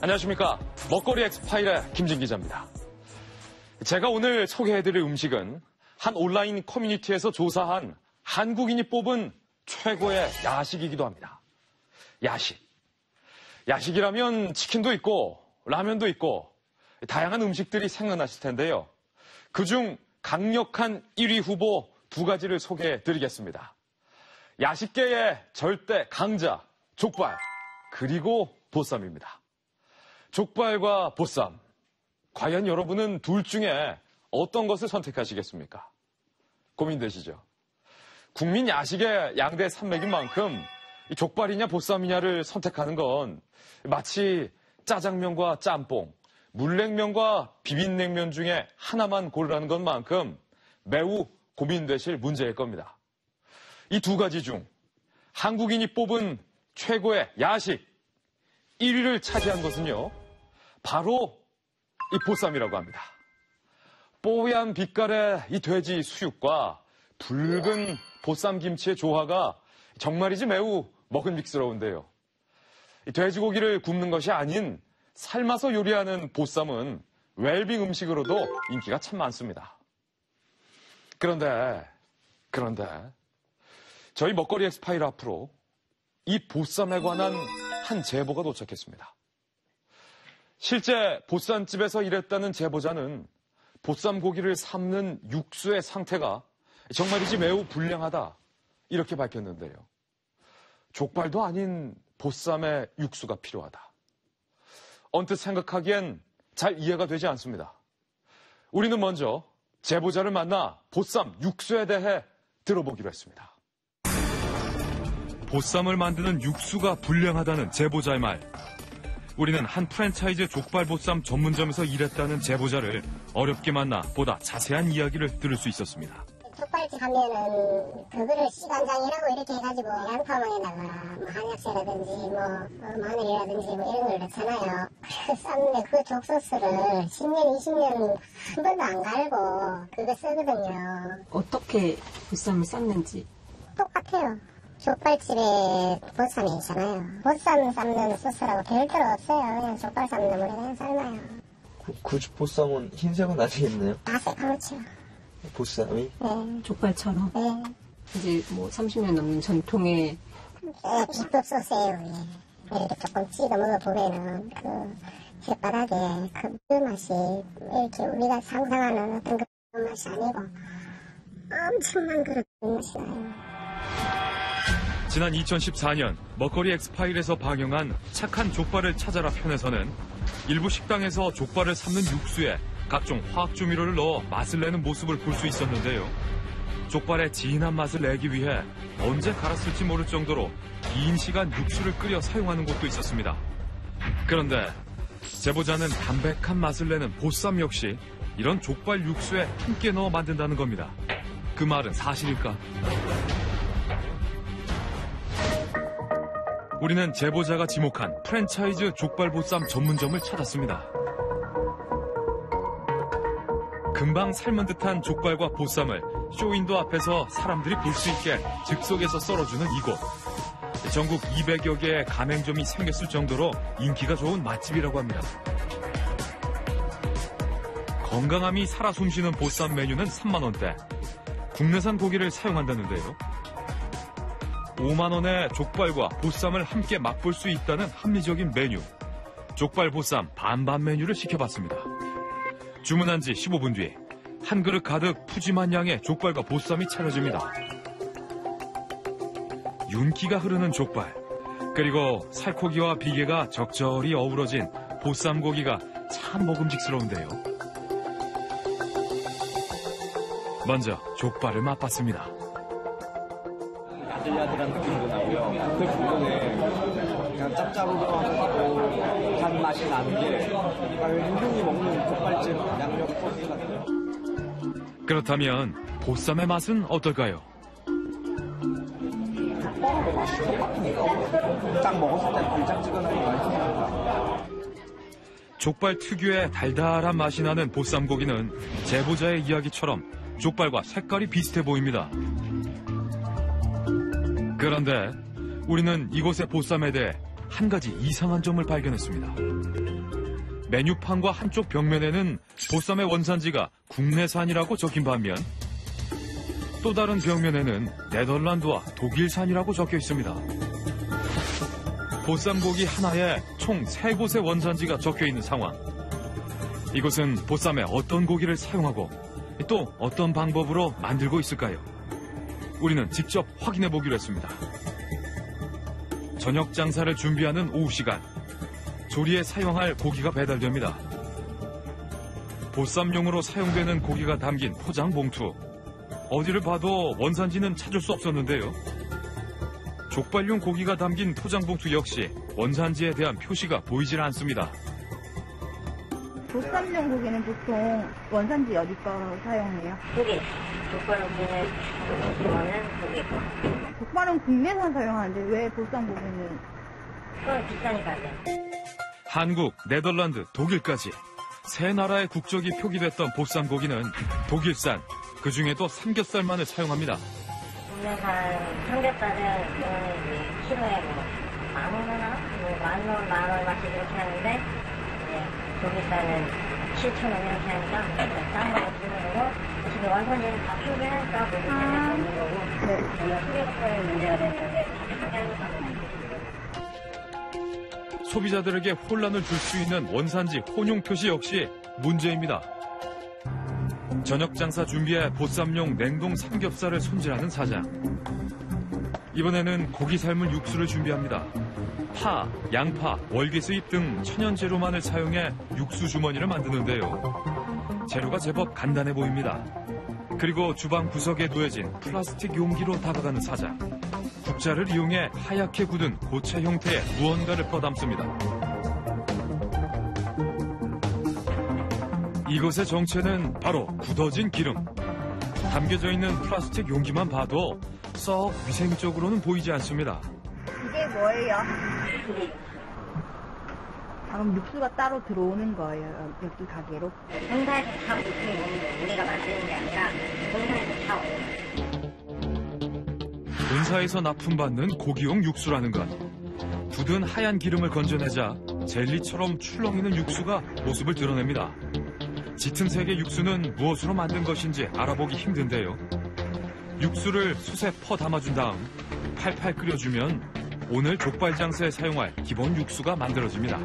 안녕하십니까. 먹거리 엑스파일의 김진 기자입니다. 제가 오늘 소개해드릴 음식은 한 온라인 커뮤니티에서 조사한 한국인이 뽑은 최고의 야식이기도 합니다. 야식. 야식이라면 치킨도 있고 라면도 있고 다양한 음식들이 생각나실 텐데요. 그중 강력한 1위 후보 두 가지를 소개해드리겠습니다. 야식계의 절대 강자, 족발, 그리고 보쌈입니다. 족발과 보쌈, 과연 여러분은 둘 중에 어떤 것을 선택하시겠습니까? 고민되시죠? 국민 야식의 양대 산맥인 만큼 이 족발이냐 보쌈이냐를 선택하는 건 마치 짜장면과 짬뽕, 물냉면과 비빔냉면 중에 하나만 고르라는 것만큼 매우 고민되실 문제일 겁니다. 이 두 가지 중 한국인이 뽑은 최고의 야식 1위를 차지한 것은요, 바로 이 보쌈이라고 합니다. 뽀얀 빛깔의 이 돼지 수육과 붉은 보쌈 김치의 조화가 정말이지 매우 먹음직스러운데요. 이 돼지고기를 굽는 것이 아닌 삶아서 요리하는 보쌈은 웰빙 음식으로도 인기가 참 많습니다. 그런데 저희 먹거리 엑스파일 앞으로 이 보쌈에 관한 한 제보가 도착했습니다. 실제 보쌈집에서 일했다는 제보자는 보쌈 고기를 삶는 육수의 상태가 정말이지 매우 불량하다, 이렇게 밝혔는데요. 족발도 아닌 보쌈의 육수가 필요하다. 언뜻 생각하기엔 잘 이해가 되지 않습니다. 우리는 먼저 제보자를 만나 보쌈 육수에 대해 들어보기로 했습니다. 보쌈을 만드는 육수가 불량하다는 제보자의 말. 우리는 한 프랜차이즈 족발보쌈 전문점에서 일했다는 제보자를 어렵게 만나 보다 자세한 이야기를 들을 수 있었습니다. 족발집 하면은 그거를 시간장이라고 이렇게 해가지고 양파망에다가 뭐 한약재라든지 마늘이라든지 이런 걸 넣잖아요. 그래서 쌌는데 그 족소스를 10년, 20년 한 번도 안 갈고 그거 쓰거든요. 어떻게 보쌈을 쌌는지? 똑같아요. 족발집에 보쌈이 있잖아요. 보쌈 삶는 소스라고 별도로 없어요. 그냥 족발 삶는 물에 그냥 삶아요. 그 보쌈은 흰색은 아니겠네요? 다 새카맣죠. 보쌈이? 네. 족발처럼? 네. 이제 뭐 30년 넘는 전통의 비법 소스예요. 이렇게 조금 찍어 먹어보면은 그 혓바닥에 그 맛이 이렇게 우리가 상상하는 어떤 그 맛이 아니고 엄청난 그런 맛이 나요. 지난 2014년 먹거리 엑스파일에서 방영한 착한 족발을 찾아라 편에서는 일부 식당에서 족발을 삶는 육수에 각종 화학조미료를 넣어 맛을 내는 모습을 볼 수 있었는데요. 족발의 진한 맛을 내기 위해 언제 갈았을지 모를 정도로 긴 시간 육수를 끓여 사용하는 곳도 있었습니다. 그런데 제보자는 담백한 맛을 내는 보쌈 역시 이런 족발 육수에 함께 넣어 만든다는 겁니다. 그 말은 사실일까? 우리는 제보자가 지목한 프랜차이즈 족발보쌈 전문점을 찾았습니다. 금방 삶은 듯한 족발과 보쌈을 쇼윈도 앞에서 사람들이 볼 수 있게 즉석에서 썰어주는 이곳. 전국 200여 개의 가맹점이 생겼을 정도로 인기가 좋은 맛집이라고 합니다. 건강함이 살아 숨쉬는 보쌈 메뉴는 3만 원대. 국내산 고기를 사용한다는데요. 5만 원에 족발과 보쌈을 함께 맛볼 수 있다는 합리적인 메뉴. 족발 보쌈 반반 메뉴를 시켜봤습니다. 주문한 지 15분 뒤 한 그릇 가득 푸짐한 양의 족발과 보쌈이 차려집니다. 윤기가 흐르는 족발, 그리고 살코기와 비계가 적절히 어우러진 보쌈 고기가 참 먹음직스러운데요. 먼저 족발을 맛봤습니다. 야들야들한 느낌도 나고요. 그 부분에 그냥 짭짤하고 단맛이 나는 게 흔히 먹는 족발집 양념 소스 같아요. 그렇다면 보쌈의 맛은 어떨까요? 딱 먹었을 때 달짝지근하게 맛있어요. 족발 특유의 달달한 맛이 나는 보쌈고기는 제보자의 이야기처럼 족발과 색깔이 비슷해 보입니다. 그런데 우리는 이곳의 보쌈에 대해 한 가지 이상한 점을 발견했습니다. 메뉴판과 한쪽 벽면에는 보쌈의 원산지가 국내산이라고 적힌 반면 또 다른 벽면에는 네덜란드와 독일산이라고 적혀 있습니다. 보쌈고기 하나에 총 3곳의 원산지가 적혀 있는 상황. 이곳은 보쌈에 어떤 고기를 사용하고 또 어떤 방법으로 만들고 있을까요? 우리는 직접 확인해 보기로 했습니다. 저녁 장사를 준비하는 오후 시간, 조리에 사용할 고기가 배달됩니다. 보쌈용으로 사용되는 고기가 담긴 포장 봉투. 어디를 봐도 원산지는 찾을 수 없었는데요. 족발용 고기가 담긴 포장 봉투 역시 원산지에 대한 표시가 보이질 않습니다. 보쌈용 고기는 보통 원산지 어디 거 사용해요? 고기. 족발은 고기. 족발은 국내산 사용하는데 왜 보쌈 고기는? 그건 비싸니까요. 한국, 네덜란드, 독일까지 세 나라의 국적이 표기됐던 보쌈고기는 독일산, 그 중에도 삼겹살만을 사용합니다. 국내산 삼겹살은 이제 키로에 뭐 10,000원이나 뭐 10,000원, 10,000원씩 이렇게 하는데 이제 독일산은 7,000원 이렇게 하니까 싼 거로 주는 거고 지금 원산지는 다 표기하니까 모두 제대로 있는 거고 저희가 소비자의 문제가 되는데 소비자들에게 혼란을 줄 수 있는 원산지 혼용 표시 역시 문제입니다. 저녁 장사 준비해 보쌈용 냉동 삼겹살을 손질하는 사장. 이번에는 고기 삶은 육수를 준비합니다. 파, 양파, 월계수잎 등 천연 재료만을 사용해 육수 주머니를 만드는데요. 재료가 제법 간단해 보입니다. 그리고 주방 구석에 놓여진 플라스틱 용기로 다가가는 사장. 국자를 이용해 하얗게 굳은 고체 형태의 무언가를 퍼담습니다. 이것의 정체는 바로 굳어진 기름. 담겨져 있는 플라스틱 용기만 봐도 썩 위생적으로는 보이지 않습니다. 이게 뭐예요? 그럼 육수가 따로 들어오는 거예요, 여기 가게로? 본사에서 다 먹는 우리가 만드는 게 아니라 본사에서 다 본사에서 납품받는 고기용 육수라는 것. 굳은 하얀 기름을 건져내자 젤리처럼 출렁이는 육수가 모습을 드러냅니다. 짙은 색의 육수는 무엇으로 만든 것인지 알아보기 힘든데요. 육수를 솥에 퍼 담아준 다음 팔팔 끓여주면 오늘 족발 장사에 사용할 기본 육수가 만들어집니다.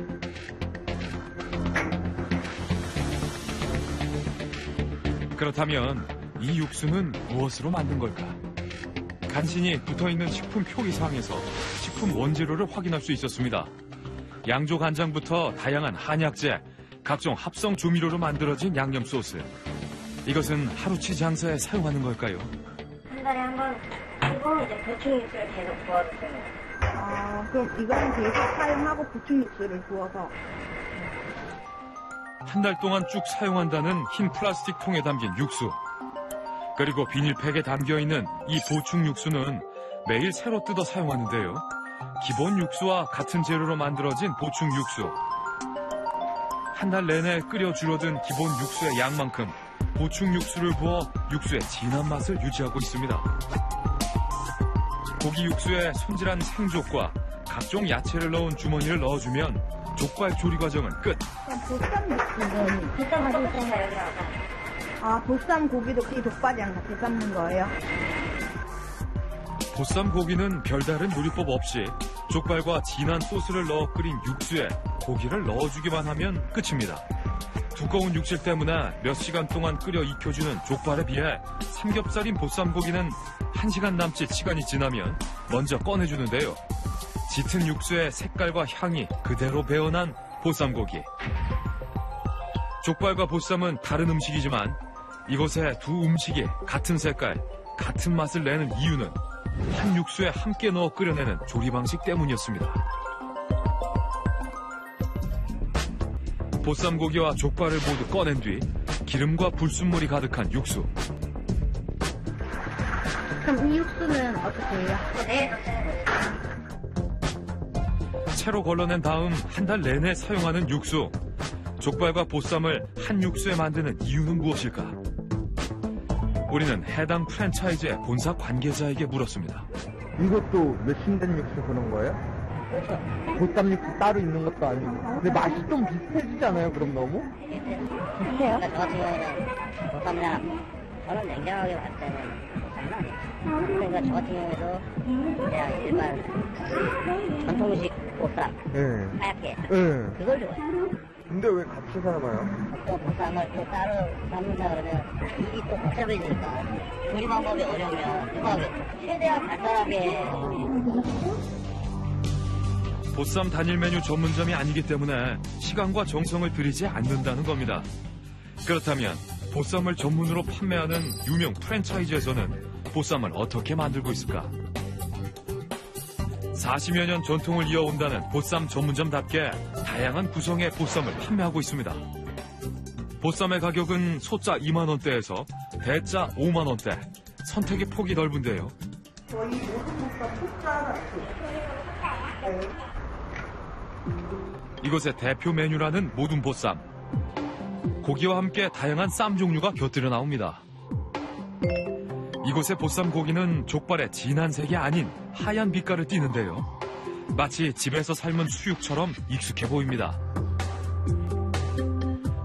그렇다면 이 육수는 무엇으로 만든 걸까? 간신히 붙어있는 식품 표기사항에서 식품 원재료를 확인할 수 있었습니다. 양조 간장부터 다양한 한약재, 각종 합성 조미료로 만들어진 양념 소스. 이것은 하루치 장사에 사용하는 걸까요? 한 달에 한 번 하고 이제 보충 육수를 계속 부어주세요. 그럼 이거는 계속 사용하고 보충 육수를 부어서. 한 달 동안 쭉 사용한다는 흰 플라스틱 통에 담긴 육수. 그리고 비닐팩에 담겨있는 이 보충 육수는 매일 새로 뜯어 사용하는데요. 기본 육수와 같은 재료로 만들어진 보충 육수. 한 달 내내 끓여 줄어든 기본 육수의 양만큼 보충 육수를 부어 육수의 진한 맛을 유지하고 있습니다. 고기 육수에 손질한 생족과 각종 야채를 넣은 주머니를 넣어주면 족발 조리 과정은 끝. 그럼 보쌈 육수는? 비싼 맛이 있으니까 여기 와서. 보쌈 고기도 그 족발이랑 같이 삶는 거예요? 보쌈 고기는 별다른 요리법 없이 족발과 진한 소스를 넣어 끓인 육수에 고기를 넣어주기만 하면 끝입니다. 두꺼운 육질 때문에 몇 시간 동안 끓여 익혀주는 족발에 비해 삼겹살인 보쌈 고기는 1시간 남짓 시간이 지나면 먼저 꺼내주는데요. 짙은 육수의 색깔과 향이 그대로 배어난 보쌈 고기. 족발과 보쌈은 다른 음식이지만 이곳의 두 음식이 같은 색깔, 같은 맛을 내는 이유는 한 육수에 함께 넣어 끓여내는 조리 방식 때문이었습니다. 보쌈고기와 족발을 모두 꺼낸 뒤 기름과 불순물이 가득한 육수. 그럼 이 육수는 어떻게 해요? 채로 걸러낸 다음 한 달 내내 사용하는 육수. 족발과 보쌈을 한 육수에 만드는 이유는 무엇일까? 우리는 해당 프랜차이즈의 본사 관계자에게 물었습니다. 이것도 몇십 된 육수 그런 거예요? 보쌈 육수 따로 있는 것도 아니고. 근데 맛이 좀 비슷해지지 않아요, 그럼 너무? 비슷해요? 저 같은 경우는 보쌈이랑 저는 냉정하게 봤을 때는 장난 아니에요. 그러니까 저 같은 경우에도 그냥 일반 전통식 보쌈 예. 하얗게 예. 그걸 좋아해요. 근데 왜 같이 삶아요? 또 보쌈을 또 따로 삶는다 그러면 일이 또 복잡해지니까 조리 방법이 어려우면 그거 최대한 간단하게 보쌈 단일 메뉴 전문점이 아니기 때문에 시간과 정성을 들이지 않는다는 겁니다. 그렇다면 보쌈을 전문으로 판매하는 유명 프랜차이즈에서는 보쌈을 어떻게 만들고 있을까? 40여 년 전통을 이어온다는 보쌈 전문점답게 다양한 구성의 보쌈을 판매하고 있습니다. 보쌈의 가격은 소짜 2만 원대에서 대짜 5만 원대, 선택의 폭이 넓은데요. 저희 모든 보쌈 소짜 이곳의 대표 메뉴라는 모둠 보쌈. 고기와 함께 다양한 쌈 종류가 곁들여 나옵니다. 이곳의 보쌈 고기는 족발의 진한 색이 아닌 하얀 빛깔을 띠는데요. 마치 집에서 삶은 수육처럼 익숙해 보입니다.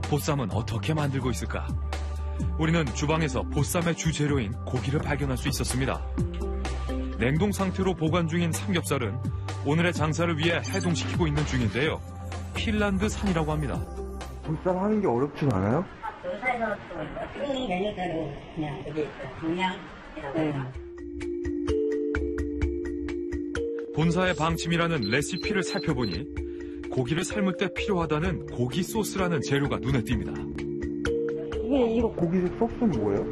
보쌈은 어떻게 만들고 있을까? 우리는 주방에서 보쌈의 주재료인 고기를 발견할 수 있었습니다. 냉동 상태로 보관 중인 삼겹살은 오늘의 장사를 위해 해동시키고 있는 중인데요. 핀란드산이라고 합니다. 보쌈 하는 게 어렵진 않아요? 회사에서 또 메뉴대로 그냥 여기 동양이라고 해요. 본사의 방침이라는 레시피를 살펴보니 고기를 삶을 때 필요하다는 고기 소스라는 재료가 눈에 띕니다. 이거 고기 소스는 뭐예요?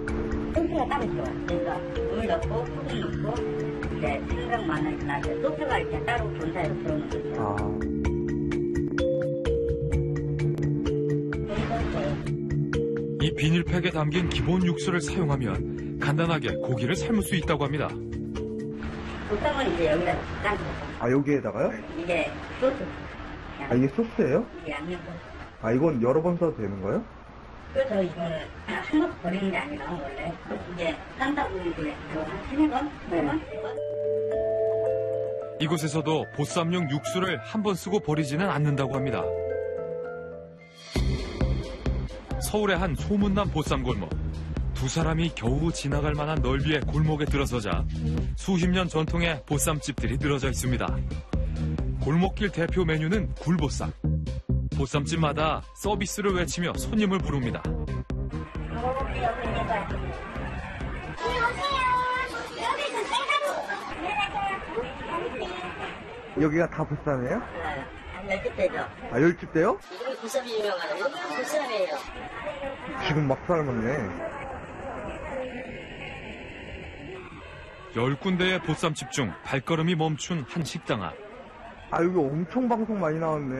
소스가 따로 있어. 그러니까 물 넣고 소금 넣고 이제 생강 마늘 나서 소스가 이렇게 따로 본사에서 들어오는 거죠. 아. 이 비닐팩에 담긴 기본 육수를 사용하면 간단하게 고기를 삶을 수 있다고 합니다. 보쌈은 이제 여기다 짠 거. 아, 여기에다가요? 이게 소스. 아, 이게 소스예요? 이게 양념 소스. 아, 이건 여러 번 써도 되는 거예요? 그래서 이거는 한번 버리는 게 아니라 원래 이제 쌈다 보면 이제 한 3번? 4번? 이곳에서도 보쌈용 육수를 한 번 쓰고 버리지는 않는다고 합니다. 서울의 한 소문난 보쌈 골목. 두 사람이 겨우 지나갈 만한 넓이의 골목에 들어서자 수십 년 전통의 보쌈집들이 늘어져 있습니다. 골목길 대표 메뉴는 굴보쌈. 보쌈집마다 서비스를 외치며 손님을 부릅니다. 여기가 다 보쌈이에요? 한 10집대죠. 아, 10집대요? 이름이 보쌈이 유명하네. 여기는 보쌈이에요. 지금 막 삶았네. 10군데의 보쌈집 중 발걸음이 멈춘 한 식당 앞. 아, 여기 엄청 방송 많이 나왔네.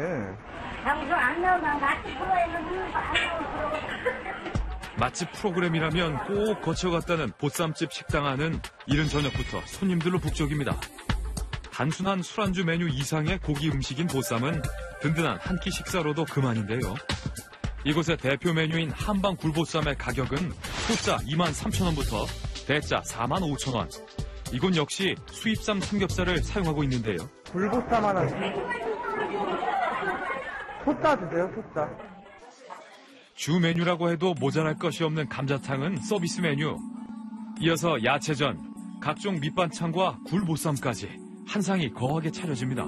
방송 안 나오면 맛집 프로에서 맛집 프로그램이라면 꼭 거쳐갔다는 보쌈집 식당 안은 이른 저녁부터 손님들로 북적입니다. 단순한 술안주 메뉴 이상의 고기 음식인 보쌈은 든든한 한 끼 식사로도 그만인데요. 이곳의 대표 메뉴인 한방 굴보쌈의 가격은 소짜 23,000원부터 대짜 45,000원. 이곳 역시 수입산 삼겹살을 사용하고 있는데요. 굴보쌈 하나. 소짜 주세요, 소짜. 주 메뉴라고 해도 모자랄 것이 없는 감자탕은 서비스 메뉴. 이어서 야채전, 각종 밑반찬과 굴보쌈까지 한 상이 거하게 차려집니다.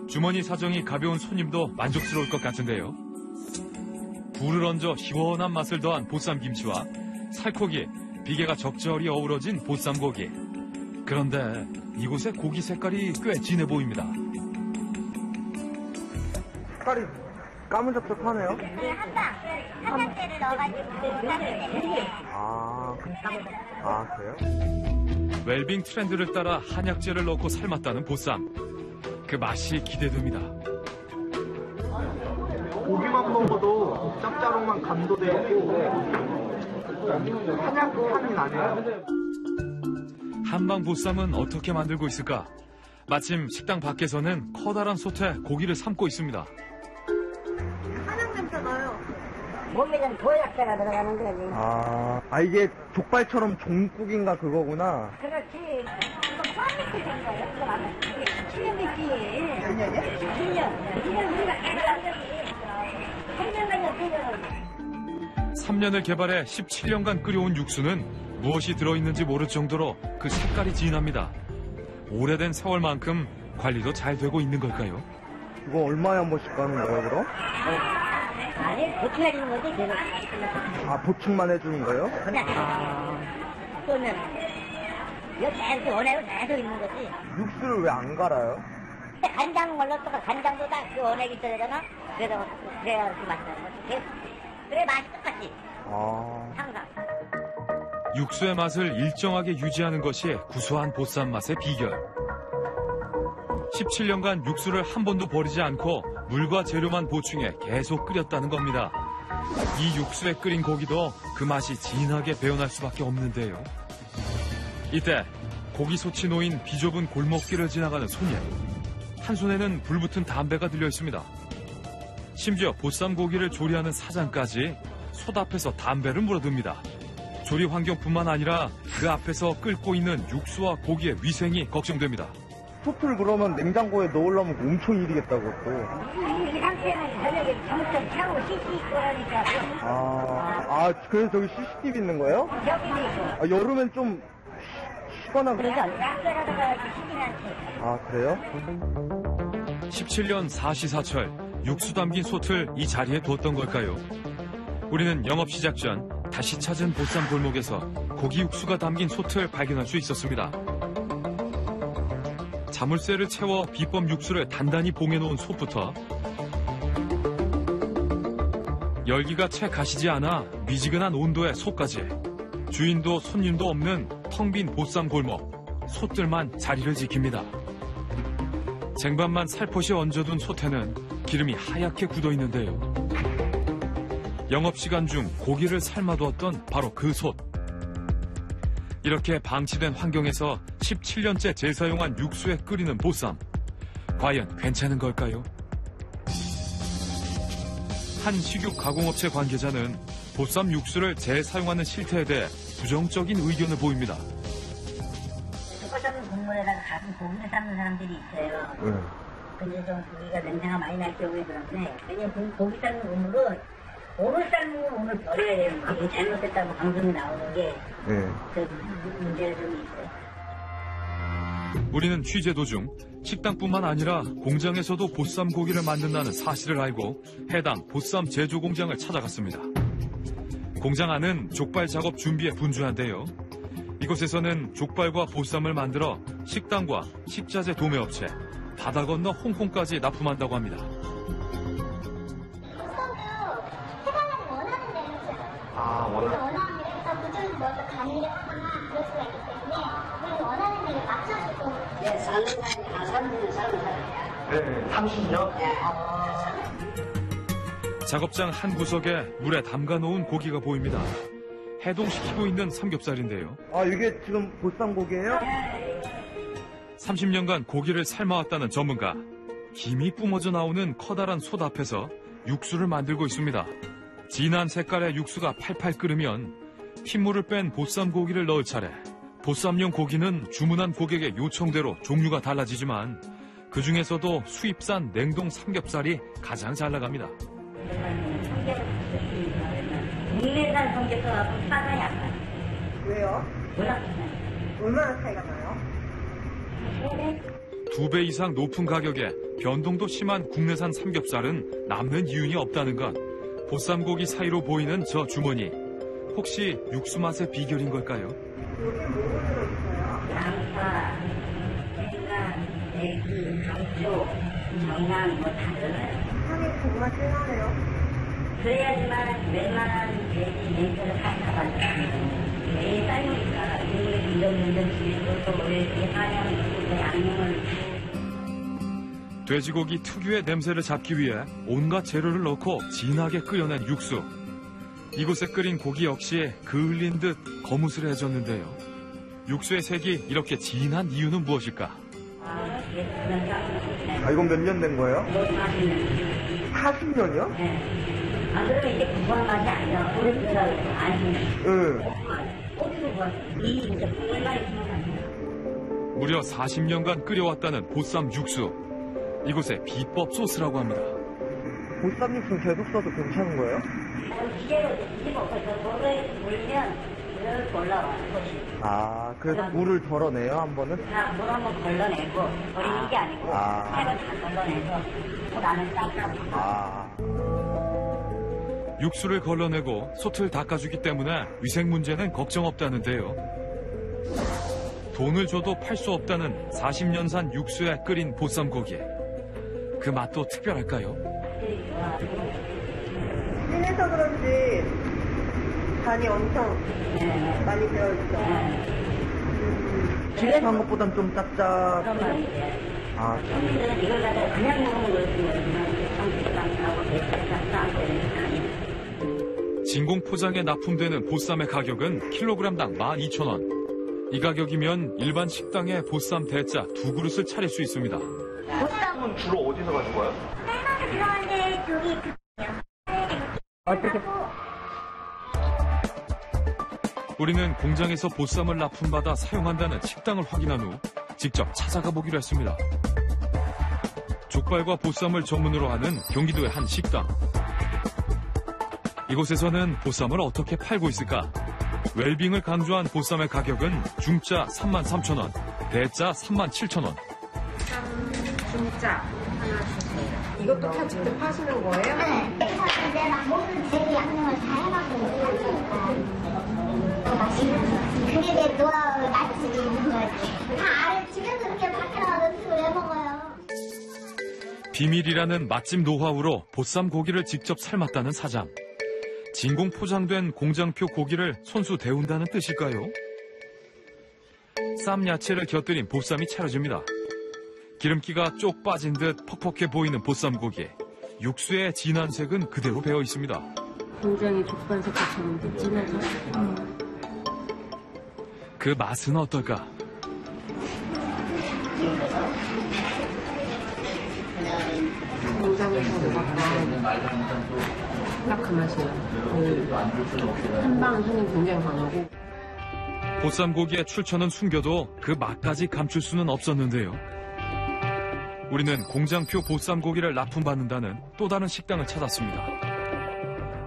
주머니 사정이 가벼운 손님도 만족스러울 것 같은데요. 불을 얹어 시원한 맛을 더한 보쌈김치와 살코기, 비계가 적절히 어우러진 보쌈고기. 그런데 이곳의 고기 색깔이 꽤 진해 보입니다. 색깔이 까무잡잡하네요. 한약재를 넣어가지고 아, 그래요? 웰빙 트렌드를 따라 한약재를 넣고 삶았다는 보쌈. 그 맛이 기대됩니다. 고기만 먹어도 짭짤한 감도 되고 한약 향이 나네요. 한방 보쌈은 어떻게 만들고 있을까? 마침 식당 밖에서는 커다란 솥에 고기를 삶고 있습니다. 한약 냄새 나요. 몸에는 보약제가 들어가는 거지. 아, 이게 족발처럼 종국인가 그거구나. 그렇지. 이거 꽈배기 된 거야. 이거 맞아. 7년 됐지. 몇 년이요? 7년. 7년 우리가 개발한 거지. 3년 만에 3년. 3년을 개발해 17년간 끓여온 육수는 무엇이 들어있는지 모를 정도로 그 색깔이 진합니다. 오래된 세월만큼 관리도 잘 되고 있는 걸까요? 이거 얼마에 한 번씩 가는 거예요, 그럼? 아니, 보충해주는 거지, 계속. 아, 보충만 해주는 거예요? 그냥, 그러면, 이거 계속 원해고 계속 있는 거지. 육수를 왜 안 갈아요? 간장 걸렀다가 간장도 다 그 원액이 있어야 되잖아? 그래야 그 맛이 나는 거지. 그래, 맛이 똑같지. 아, 항상. 육수의 맛을 일정하게 유지하는 것이 구수한 보쌈 맛의 비결. 17년간 육수를 한 번도 버리지 않고 물과 재료만 보충해 계속 끓였다는 겁니다. 이 육수에 끓인 고기도 그 맛이 진하게 배어날 수밖에 없는데요. 이때 고기솥이 놓인 비좁은 골목길을 지나가는 손님. 한 손에는 불붙은 담배가 들려 있습니다. 심지어 보쌈 고기를 조리하는 사장까지 솥 앞에서 담배를 물어듭니다. 조리 환경뿐만 아니라 그 앞에서 끓고 있는 육수와 고기의 위생이 걱정됩니다. 솥을 그러면 냉장고에 넣으려면 엄청 일이겠다고 또. 이 상태는 저녁에 정점 차고 CC 있고 그러니까. 그래서 저기 CCTV 있는 거예요? 여기도 있고. 아, 여름엔 좀 쉬거나 그러니까 약속하다가 시키면 안 돼. 아, 그래요? 17년 사시사철 육수 담긴 솥을 이 자리에 뒀던 걸까요? 우리는 영업 시작 전 다시 찾은 보쌈 골목에서 고기 육수가 담긴 솥을 발견할 수 있었습니다. 자물쇠를 채워 비법 육수를 단단히 봉해놓은 솥부터 열기가 채 가시지 않아 미지근한 온도의 솥까지 주인도 손님도 없는 텅 빈 보쌈 골목, 솥들만 자리를 지킵니다. 쟁반만 살포시 얹어둔 솥에는 기름이 하얗게 굳어 있는데요. 영업시간 중 고기를 삶아두었던 바로 그 솥. 이렇게 방치된 환경에서 17년째 재사용한 육수에 끓이는 보쌈. 과연 괜찮은 걸까요? 한 식육 가공업체 관계자는 보쌈 육수를 재사용하는 실태에 대해 부정적인 의견을 보입니다. 족발 삶는 국물에다가 가끔 고기를 삶는 사람들이 있어요. 근데 좀 고기가 냄새가 많이 날 경우에 그런데 왜냐면 고기 삶는 국물은 오늘 삶는 건 오늘 버려야 되는 거예요. 잘못됐다고 방송이 나오는 게 그 문제가 좀 있어요. 우리는 취재 도중 식당뿐만 아니라 공장에서도 보쌈 고기를 만든다는 사실을 알고 해당 보쌈 제조 공장을 찾아갔습니다. 공장 안은 족발 작업 준비에 분주한데요. 이곳에서는 족발과 보쌈을 만들어 식당과 식자재 도매업체, 바다 건너 홍콩까지 납품한다고 합니다. 원하는 데서 그쪽에서 먼저 가는 게 하나 그럴 수가 있기 때문에 우리는 원하는 데를 맞춰주고. 네, 삶는 사람이 30년 삶는 사람이야. 네, 30년? 작업장 한 구석에 물에 담가 놓은 고기가 보입니다. 해동시키고 있는 삼겹살인데요. 아, 이게 지금 보쌈 고기예요? 30년간 고기를 삶아왔다는 전문가. 김이 뿜어져 나오는 커다란 솥 앞에서 육수를 만들고 있습니다. 진한 색깔의 육수가 팔팔 끓으면 핏물을 뺀 보쌈 고기를 넣을 차례. 보쌈용 고기는 주문한 고객의 요청대로 종류가 달라지지만 그 중에서도 수입산 냉동 삼겹살이 가장 잘 나갑니다. 국내산 삼겹살하고 차가 약간. 왜요? 몰라. 얼마나 차이가 나요? 2배 이상 높은 가격에 변동도 심한 국내산 삼겹살은 남는 이윤이 없다는 것. 보쌈고기 사이로 보이는 저 주머니. 혹시 육수 맛의 비결인 걸까요? 양파, 생강, 대기, 감초, 정랑 뭐 다 들어가요. 향이 정말 진하네요. 그래야지만 웬만한 돼지 냉채를 다 잡아줘요. 매일 삶으니까 이런 집에서 또 우리 사냥 양념을 돼지고기 특유의 냄새를 잡기 위해 온갖 재료를 넣고 진하게 끓여낸 육수. 이곳에 끓인 고기 역시 그을린 듯 거무스레해졌는데요. 육수의 색이 이렇게 진한 이유는 무엇일까? 아, 이건 몇 년 된 거예요? 40년이요? 네. 안 그러면 이제 구수한 맛이 아니라 그래서 아니. 이 이제 꿀맛이 생각나요. 무려 40년간 끓여왔다는 보쌈 육수. 이곳의 비법 소스라고 합니다. 보쌈 육수는 계속 써도 괜찮은 거예요? 기계로 뒤집어 서 물에 물면 이렇게 올라와 꽃이. 아, 그래서 물을 덜어내요, 한 번은? 물 한번 걸러내고 버리는 게 아니고 새로 다 걸러내서 그 안에 딱 육수를 걸러내고 솥을 닦아주기 때문에 위생 문제는 걱정 없다는데요. 돈을 줘도 팔 수 없다는 40년산 육수에 끓인 보쌈고기. 그 맛도 특별할까요? 진해서 그런지 간이 엄청 많이 되어있죠. 시식한 것보단 좀 짭짭. 그런 맛이에요. 아, 이걸 갖다가 그냥 먹는 거였으면 상식당하고 짭짤하고 진공 포장에 납품되는 보쌈의 가격은 킬로그램당 12,000원. 이 가격이면 일반 식당에 보쌈 대짜 2그릇을 차릴 수 있습니다. 보쌈은 주로 어디서 가는 거예요? 삶아서 들어가는데 저기 어떻게 우리는 공장에서 보쌈을 납품받아 사용한다는 식당을 확인한 후 직접 찾아가 보기로 했습니다. 족발과 보쌈을 전문으로 하는 경기도의 한 식당. 이곳에서는 보쌈을 어떻게 팔고 있을까? 웰빙을 강조한 보쌈의 가격은 중짜 33,000원, 대짜 37,000원. 중짜 하나 주세요. 이것도 다 직접 하시는 거예요? 네. 내가 모든 재료 양념을 다 해갖고 맛있는 그게 내 노하우 맛집이 있는 거지. 다 알을 집에서 이렇게 밖에 나가서 왜 먹어요? 비밀이라는 맛집 노하우로 보쌈 고기를 직접 삶았다는 사장. 진공 포장된 공장표 고기를 손수 데운다는 뜻일까요? 쌈 야채를 곁들인 보쌈이 차려집니다. 기름기가 쪽 빠진 듯 퍽퍽해 보이는 보쌈 고기. 육수의 진한 색은 그대로 배어 있습니다. 굉장히 족발 색깔처럼 진하죠? 그 맛은 어떨까? 공장에서 먹던 딱 그 맛이에요. 한방 향이 굉장히 강하고. 보쌈 고기의 출처는 숨겨도 그 맛까지 감출 수는 없었는데요. 우리는 공장표 보쌈 고기를 납품받는다는 또 다른 식당을 찾았습니다.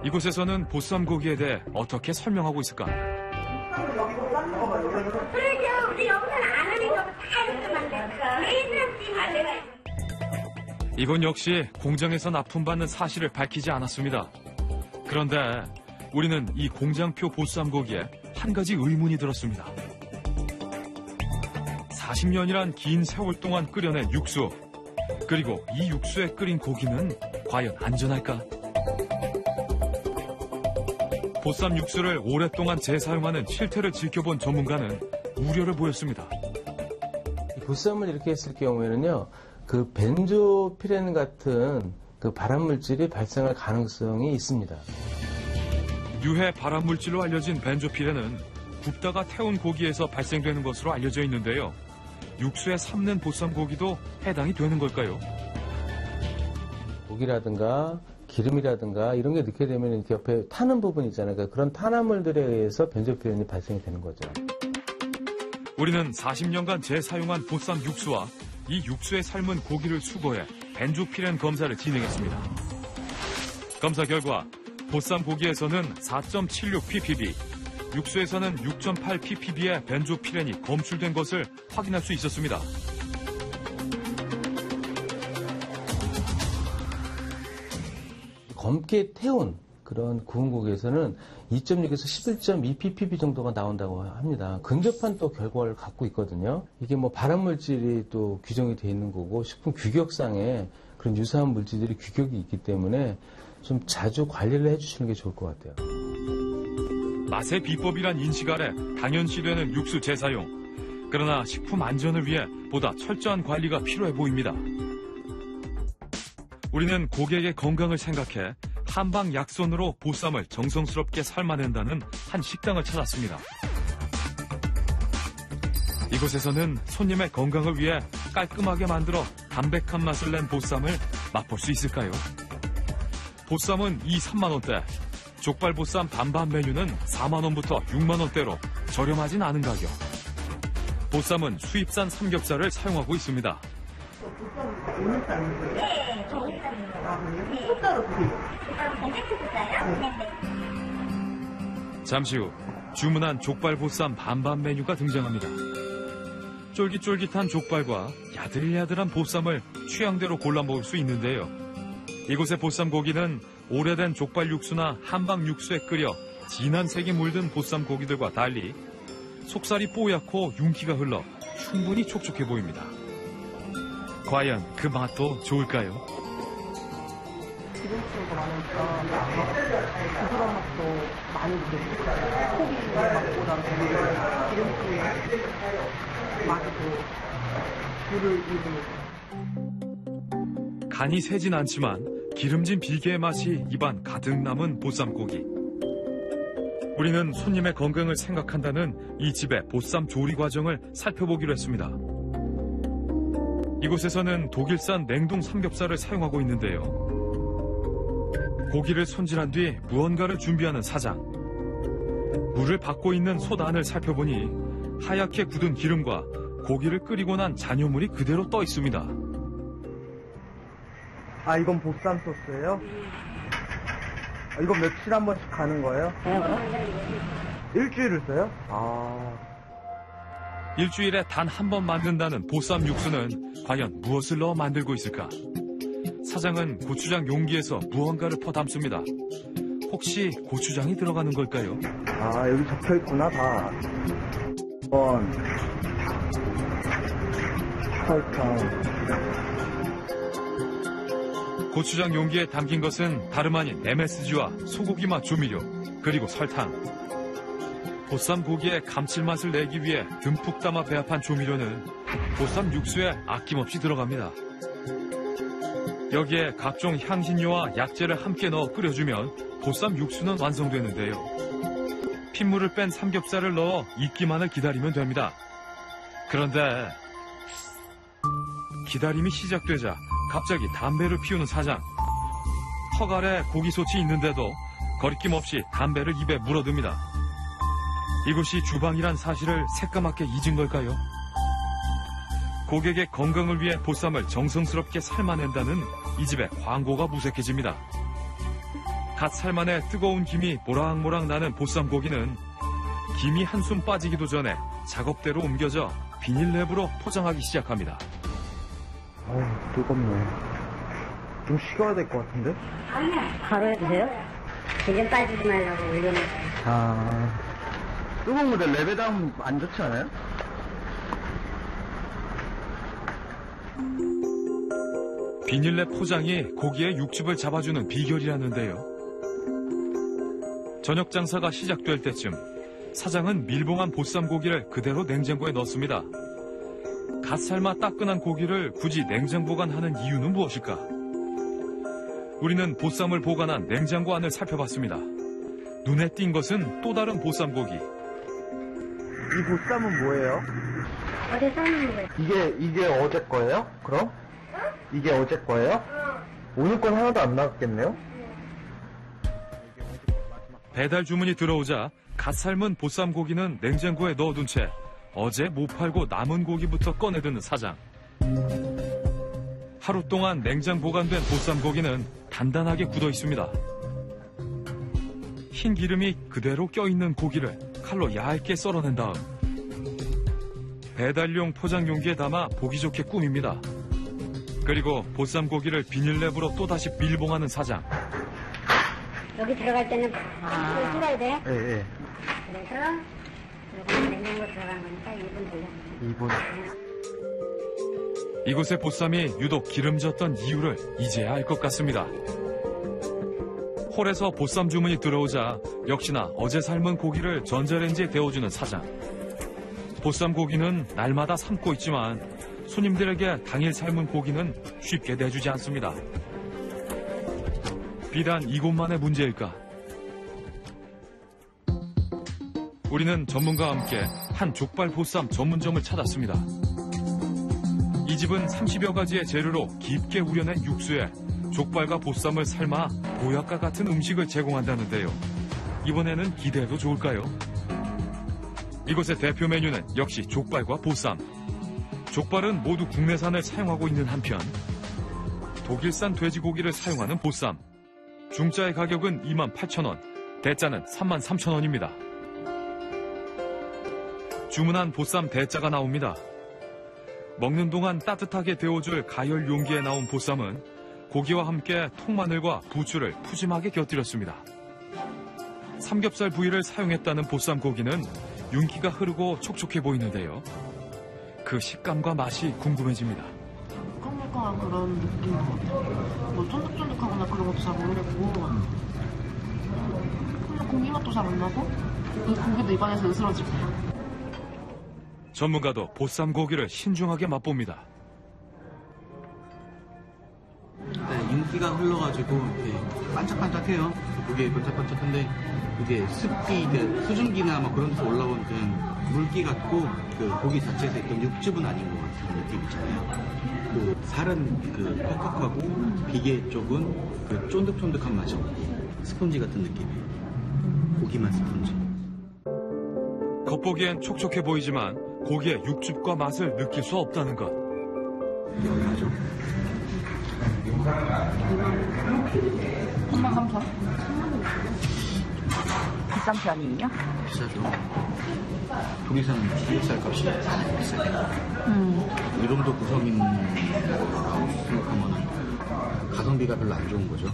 이곳에서는 보쌈 고기에 대해 어떻게 설명하고 있을까? 그러죠. 우리 여기서는 안 하는 거 다 이렇게 만들까. 이건 역시 공장에서 납품받는 사실을 밝히지 않았습니다. 그런데 우리는 이 공장표 보쌈 고기에 한 가지 의문이 들었습니다. 40년이란 긴 세월 동안 끓여낸 육수, 그리고 이 육수에 끓인 고기는 과연 안전할까? 보쌈 육수를 오랫동안 재사용하는 실태를 지켜본 전문가는 우려를 보였습니다. 보쌈을 이렇게 했을 경우에는요, 그 벤조피렌 같은 그 발암물질이 발생할 가능성이 있습니다. 유해 발암물질로 알려진 벤조피렌은 굽다가 태운 고기에서 발생되는 것으로 알려져 있는데요. 육수에 삶는 보쌈 고기도 해당이 되는 걸까요? 고기라든가 기름이라든가 이런 게 넣게 되면 이렇게 옆에 타는 부분이 있잖아요. 그러니까 그런 탄화물들에 의해서 벤조피렌이 발생이 되는 거죠. 우리는 40년간 재사용한 보쌈 육수와 이 육수에 삶은 고기를 수거해 벤조피렌 검사를 진행했습니다. 검사 결과 보쌈 고기에서는 4.76ppb, 육수에서는 6.8ppb의 벤조피렌이 검출된 것을 확인할 수 있었습니다. 검게 태운 그런 구운 고기에서는 2.6에서 11.2ppb 정도가 나온다고 합니다. 근접한 또 결과를 갖고 있거든요. 이게 뭐 발암물질이 또 규정이 돼 있는 거고 식품 규격상에 그런 유사한 물질들이 규격이 있기 때문에 좀 자주 관리를 해주시는 게 좋을 것 같아요. 맛의 비법이란 인식 아래 당연시되는 육수 재사용. 그러나 식품 안전을 위해 보다 철저한 관리가 필요해 보입니다. 우리는 고객의 건강을 생각해 한방 약손으로 보쌈을 정성스럽게 삶아낸다는 한 식당을 찾았습니다. 이곳에서는 손님의 건강을 위해 깔끔하게 만들어 담백한 맛을 낸 보쌈을 맛볼 수 있을까요? 보쌈은 2, 3만 원대, 족발 보쌈 반반 메뉴는 4만 원부터 6만 원대로 저렴하진 않은 가격. 보쌈은 수입산 삼겹살을 사용하고 있습니다. 잠시 후 주문한 족발 보쌈 반반 메뉴가 등장합니다. 쫄깃쫄깃한 족발과 야들야들한 보쌈을 취향대로 골라 먹을 수 있는데요. 이곳의 보쌈 고기는 오래된 족발 육수나 한방 육수에 끓여 진한 색이 물든 보쌈 고기들과 달리 속살이 뽀얗고 윤기가 흘러 충분히 촉촉해 보입니다. 과연 그 맛도 좋을까요? 기름기가 많으니까 부드러운 맛도 많이 느껴져요. 고기 맛보다는 기름기의 맛이 더 불을 이루는. 간이 세진 않지만 기름진 비계의 맛이 입안 가득 남은 보쌈고기. 우리는 손님의 건강을 생각한다는 이 집의 보쌈 조리 과정을 살펴보기로 했습니다. 이곳에서는 독일산 냉동 삼겹살을 사용하고 있는데요. 고기를 손질한 뒤 무언가를 준비하는 사장. 물을 받고 있는 솥 안을 살펴보니 하얗게 굳은 기름과 고기를 끓이고 난 잔여물이 그대로 떠 있습니다. 아, 이건 보쌈 소스예요? 이건 며칠 한 번씩 가는 거예요? 일주일을 써요? 아. 일주일에 단 한 번 만든다는 보쌈 육수는 과연 무엇을 넣어 만들고 있을까? 사장은 고추장 용기에서 무언가를 퍼담습니다. 혹시 고추장이 들어가는 걸까요? 아, 여기 적혀있구나, 다. 설탕. 고추장 용기에 담긴 것은 다름 아닌 MSG와 소고기 맛 조미료, 그리고 설탕. 보쌈 고기의 감칠맛을 내기 위해 듬뿍 담아 배합한 조미료는 보쌈 육수에 아낌없이 들어갑니다. 여기에 각종 향신료와 약재를 함께 넣어 끓여주면 보쌈 육수는 완성되는데요. 핏물을 뺀 삼겹살을 넣어 익기만을 기다리면 됩니다. 그런데 기다림이 시작되자 갑자기 담배를 피우는 사장. 턱 아래 고기솥이 있는데도 거리낌 없이 담배를 입에 물어듭니다. 이곳이 주방이란 사실을 새까맣게 잊은 걸까요? 고객의 건강을 위해 보쌈을 정성스럽게 삶아낸다는 이 집의 광고가 무색해집니다. 갓 삶아내 뜨거운 김이 모락모락 나는 보쌈 고기는 김이 한숨 빠지기도 전에 작업대로 옮겨져 비닐랩으로 포장하기 시작합니다. 아유, 뜨겁네. 좀 식어야 될 것 같은데? 바로 해주세요. 기름 빠지지 말라고 올려놓을게요. 아. 뜨거운 물에 랩에 담으면 안 좋지 않아요? 비닐랩 포장이 고기의 육즙을 잡아주는 비결이라는데요. 저녁 장사가 시작될 때쯤 사장은 밀봉한 보쌈 고기를 그대로 냉장고에 넣습니다. 갓 삶아 따끈한 고기를 굳이 냉장 보관하는 이유는 무엇일까? 우리는 보쌈을 보관한 냉장고 안을 살펴봤습니다. 눈에 띈 것은 또 다른 보쌈 고기. 이 보쌈은 뭐예요? 어제 삶은 거예요. 이게 어제 거예요? 그럼? 이게 어제 거예요? 오늘 건 하나도 안 나갔겠네요? 배달 주문이 들어오자 갓 삶은 보쌈 고기는 냉장고에 넣어둔 채 어제 못 팔고 남은 고기부터 꺼내드는 사장. 하루 동안 냉장 보관된 보쌈 고기는 단단하게 굳어 있습니다. 흰 기름이 그대로 껴있는 고기를 칼로 얇게 썰어낸 다음 배달용 포장 용기에 담아 보기 좋게 꾸밉니다. 그리고 보쌈 고기를 비닐랩으로 또다시 밀봉하는 사장. 여기 들어갈 때는 이걸 뚫어야 돼. 예, 예. 그래서 이거 냉장고 들어간 거니까 2분 돌려. 2분. 이곳의 보쌈이 유독 기름졌던 이유를 이제야 알 것 같습니다. 홀에서 보쌈 주문이 들어오자 역시나 어제 삶은 고기를 전자레인지에 데워주는 사장. 보쌈 고기는 날마다 삶고 있지만 손님들에게 당일 삶은 고기는 쉽게 내주지 않습니다. 비단 이곳만의 문제일까? 우리는 전문가와 함께 한 족발 보쌈 전문점을 찾았습니다. 이 집은 30여 가지의 재료로 깊게 우려낸 육수에 족발과 보쌈을 삶아 보약과 같은 음식을 제공한다는데요. 이번에는 기대해도 좋을까요? 이곳의 대표 메뉴는 역시 족발과 보쌈. 족발은 모두 국내산을 사용하고 있는 한편 독일산 돼지고기를 사용하는 보쌈. 중짜의 가격은 28,000원, 대짜는 33,000원입니다. 주문한 보쌈 대짜가 나옵니다. 먹는 동안 따뜻하게 데워줄 가열 용기에 나온 보쌈은 고기와 함께 통마늘과 부추를 푸짐하게 곁들였습니다. 삼겹살 부위를 사용했다는 보쌈 고기는 윤기가 흐르고 촉촉해 보이는데요. 그 식감과 맛이 궁금해집니다. 끈끈한 그런 느낌인 것 같아요. 뭐 쫀득쫀득하거나 그런 것도 잘 모르겠고 그냥 고기 맛도 잘 안 나고 이 고기도 입안에서 으스러지고. 전문가도 보쌈 고기를 신중하게 맛봅니다. 네, 윤기가 흘러가지고 이렇게 반짝반짝해요. 고기에 반짝반짝한데 그게 습기, 수증기나 뭐 그런 데서 올라온 그 물기 같고 그 고기 자체에서 있던 육즙은 아닌 것 같은 느낌 있잖아요. 그 살은 그 퍽퍽하고 비계 쪽은 그 쫀득쫀득한 맛이 스펀지 같은 느낌이에요. 고기만 스펀지. 겉보기엔 촉촉해 보이지만 고기의 육즙과 맛을 느낄 수 없다는 것. 맞아. 33,000원? 비싼 편이에요? 비싸죠. 독일산 쌀 값이 비싸요. 이 정도 구성인 나라가 생각하면 가성비가 별로 안 좋은 거죠.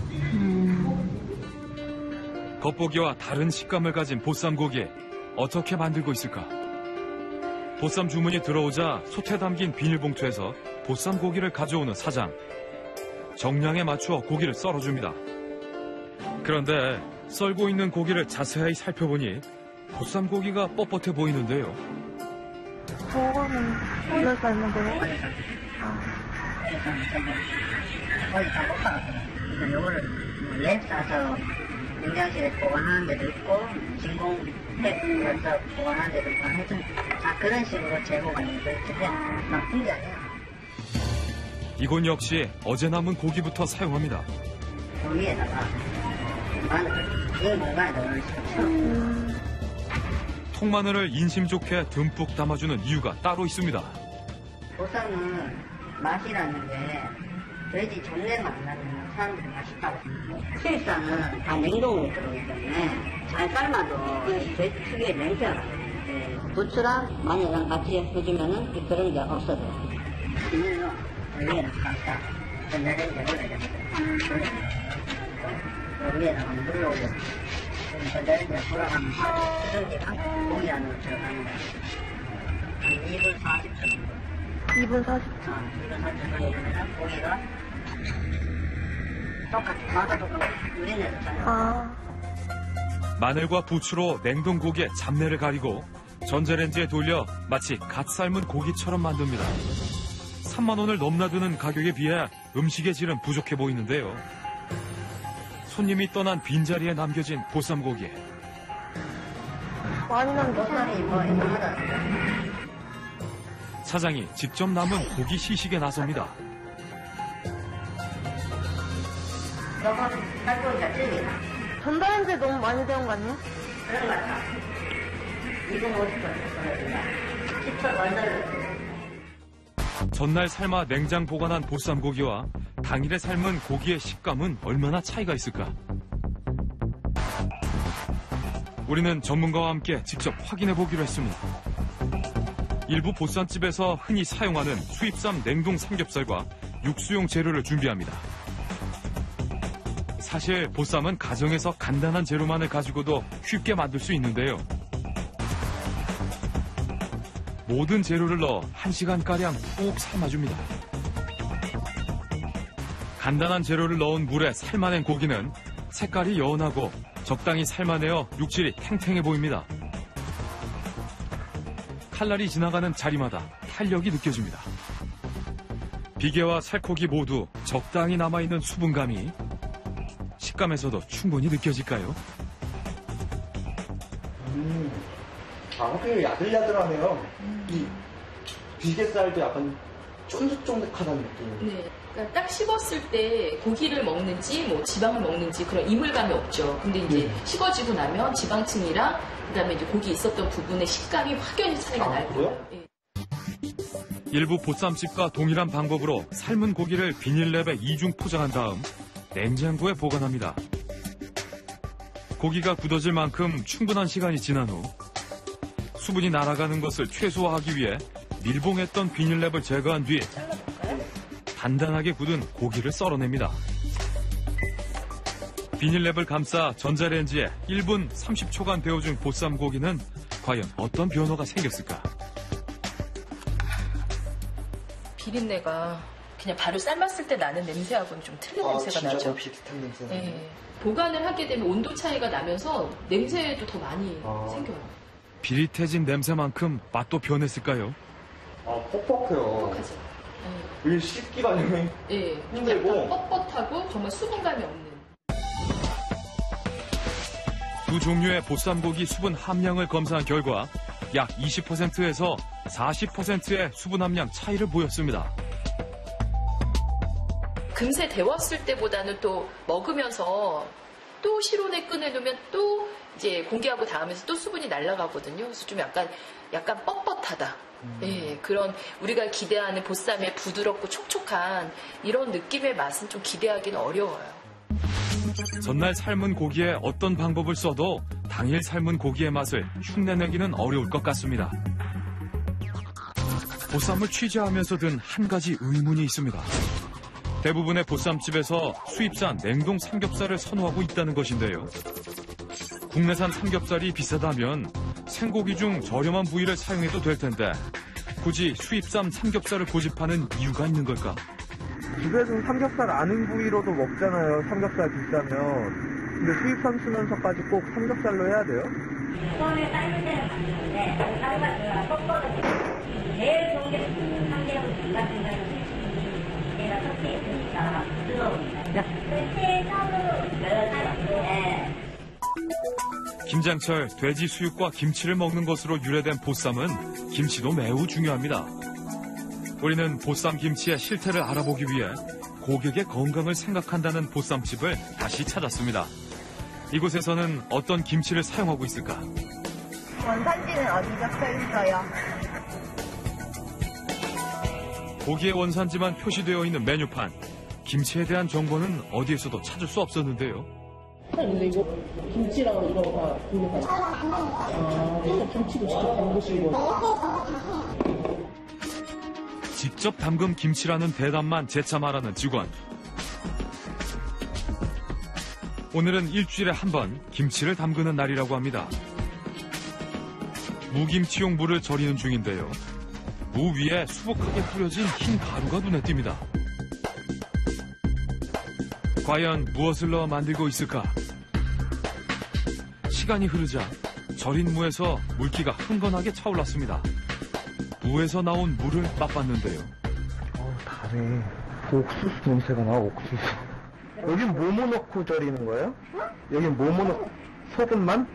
겉보기와 다른 식감을 가진 보쌈 고기 어떻게 만들고 있을까? 보쌈 주문이 들어오자 솥에 담긴 비닐봉투에서 보쌈 고기를 가져오는 사장. 정량에 맞추어 고기를 썰어줍니다. 그런데 썰고 있는 고기를 자세히 살펴보니 보쌈 고기가 뻣뻣해 보이는데요. 저거는 왜 삶는 거예요? 거의 다 볶아놨어요. 요거를 랩 싸서 냉장실에 보관하는 데도 있고 진공팩 써서 보관하는 데도 있고 하여튼 다 그런 식으로 재고가 있어요. 그냥 나쁜 게 아니에요. 이곳 역시 어제 남은 고기부터 사용합니다. 그 위에다가 마늘, 이 물간에다 넣으시면 통마늘을 인심 좋게 듬뿍 담아주는 이유가 따로 있습니다. 보쌈은 맛이라는 게 돼지 존내만 안 나면 사람들이 맛있다고. 수입산은 다 냉동으로 들어오기 때문에 잘 삶아도 돼지 특유의 냄새가 나요. 부추랑 마늘이랑 같이 해주면은 그런 게 없어져요. 이는요, 위에다 깎아. 내려오게 올려야 위에다가 물을 올려. 내려오게 돌아가면 수증기랑 고기 안으로 들어가는 거예요. 2분 40초 정도. 2분 40초. 2분 40초 정도면 고기가 똑같이 맛도 똑같고 우리네잖아요. 마늘과 부추로 냉동 고기의 잡내를 가리고 전자레인지에 돌려 마치 갓 삶은 고기처럼 만듭니다. 3만 원을 넘나드는 가격에 비해 음식의 질은 부족해 보이는데요. 손님이 떠난 빈자리에 남겨진 보쌈 고기. 많이 남겨. 보쌈이 뭐 이상하다. 사장이 직접 남은 고기 시식에 나섭니다. 너무 살고기가 질기나? 전자레인지에 너무 많이 데운 거 아니에요? 그런 거 같아. 2분 50초 10초 건져요. 전날 삶아 냉장 보관한 보쌈 고기와 당일에 삶은 고기의 식감은 얼마나 차이가 있을까? 우리는 전문가와 함께 직접 확인해 보기로 했습니다. 일부 보쌈집에서 흔히 사용하는 수입산 냉동 삼겹살과 육수용 재료를 준비합니다. 사실 보쌈은 가정에서 간단한 재료만을 가지고도 쉽게 만들 수 있는데요. 모든 재료를 넣어 1시간가량 꼭 삶아줍니다. 간단한 재료를 넣은 물에 삶아낸 고기는 색깔이 연하고 적당히 삶아내어 육질이 탱탱해 보입니다. 칼날이 지나가는 자리마다 탄력이 느껴집니다. 비계와 살코기 모두 적당히 남아있는 수분감이 식감에서도 충분히 느껴질까요? 확실히 야들야들하네요. 이 비계살도 약간 쫀득쫀득하다는 느낌. 네. 그러니까 딱 씹었을 때 고기를 먹는지 뭐 지방을 먹는지 그런 이물감이 없죠. 근데 이제 씹어지고 나면 지방층이랑 그다음에 이제 고기 있었던 부분의 식감이 확연히 차이가 날 거예요. 예. 일부 보쌈집과 동일한 방법으로 삶은 고기를 비닐랩에 이중 포장한 다음 냉장고에 보관합니다. 고기가 굳어질 만큼 충분한 시간이 지난 후 수분이 날아가는 것을 최소화하기 위해 밀봉했던 비닐랩을 제거한 뒤 단단하게 굳은 고기를 썰어냅니다. 비닐랩을 감싸 전자레인지에 1분 30초간 데워준 보쌈 고기는 과연 어떤 변화가 생겼을까? 비린내가 그냥 바로 삶았을 때 나는 냄새하고는 좀 틀린 냄새가 나죠. 비슷한 냄새. 네. 보관을 하게 되면 온도 차이가 나면서 냄새도 더 많이 생겨요. 비릿해진 냄새만큼 맛도 변했을까요? 뻑뻑해요. 뻑뻑하죠. 왜 씹기가 너무 예, 힘들고. 약간 뻣뻣하고 정말 수분감이 없는. 두 종류의 보쌈고기 수분 함량을 검사한 결과 약 20%에서 40%의 수분 함량 차이를 보였습니다. 금세 데웠을 때보다는 또 먹으면서 또 실온에 꺼내놓으면 또 이제 공기하고 닿으면서 또 수분이 날아가거든요. 그래서 좀 약간 뻣뻣하다. 예, 그런 우리가 기대하는 보쌈의 부드럽고 촉촉한 이런 느낌의 맛은 좀 기대하기는 어려워요. 전날 삶은 고기에 어떤 방법을 써도 당일 삶은 고기의 맛을 흉내내기는 어려울 것 같습니다. 보쌈을 취재하면서 든 한 가지 의문이 있습니다. 대부분의 보쌈집에서 수입산 냉동 삼겹살을 선호하고 있다는 것인데요. 국내산 삼겹살이 비싸다면 생고기 중 저렴한 부위를 사용해도 될 텐데 굳이 수입산 삼겹살을 고집하는 이유가 있는 걸까? 집에서 삼겹살 아는 부위로도 먹잖아요. 삼겹살 비싸면. 근데 수입산 쓰면서까지 꼭 삼겹살로 해야 돼요? 처음에 삶을 때는 맛있는데 삶을 뻑뻑하게 제일 좋은 게 삼계하고 국 같은 경우는 얘가 섞여 있으니까 부드러우니까 그때 처음으로 삶았어요. 김장철 돼지 수육과 김치를 먹는 것으로 유래된 보쌈은 김치도 매우 중요합니다. 우리는 보쌈 김치의 실태를 알아보기 위해 고객의 건강을 생각한다는 보쌈집을 다시 찾았습니다. 이곳에서는 어떤 김치를 사용하고 있을까? 원산지는 어디 적혀 있어요? 고기의 원산지만 표시되어 있는 메뉴판. 김치에 대한 정보는 어디에서도 찾을 수 없었는데요. 근데 이거 김치랑 이거가 국내산. 이거 김치도 직접 담그신 거예요? 직접 담근 김치라는 대답만 재차 말하는 직원. 오늘은 일주일에 한 번 김치를 담그는 날이라고 합니다. 무김치용 무를 절이는 중인데요. 무 위에 수북하게 뿌려진 흰 가루가 눈에 띕니다. 과연 무엇을 넣어 만들고 있을까? 시간이 흐르자 절인 무에서 물기가 흥건하게 차올랐습니다. 무에서 나온 물을 맛봤는데요. 다네. 옥수수 냄새가 나, 옥수수. 여긴 뭐뭐 넣고 절이는 거예요? 여긴 뭐뭐 넣고, 소금만?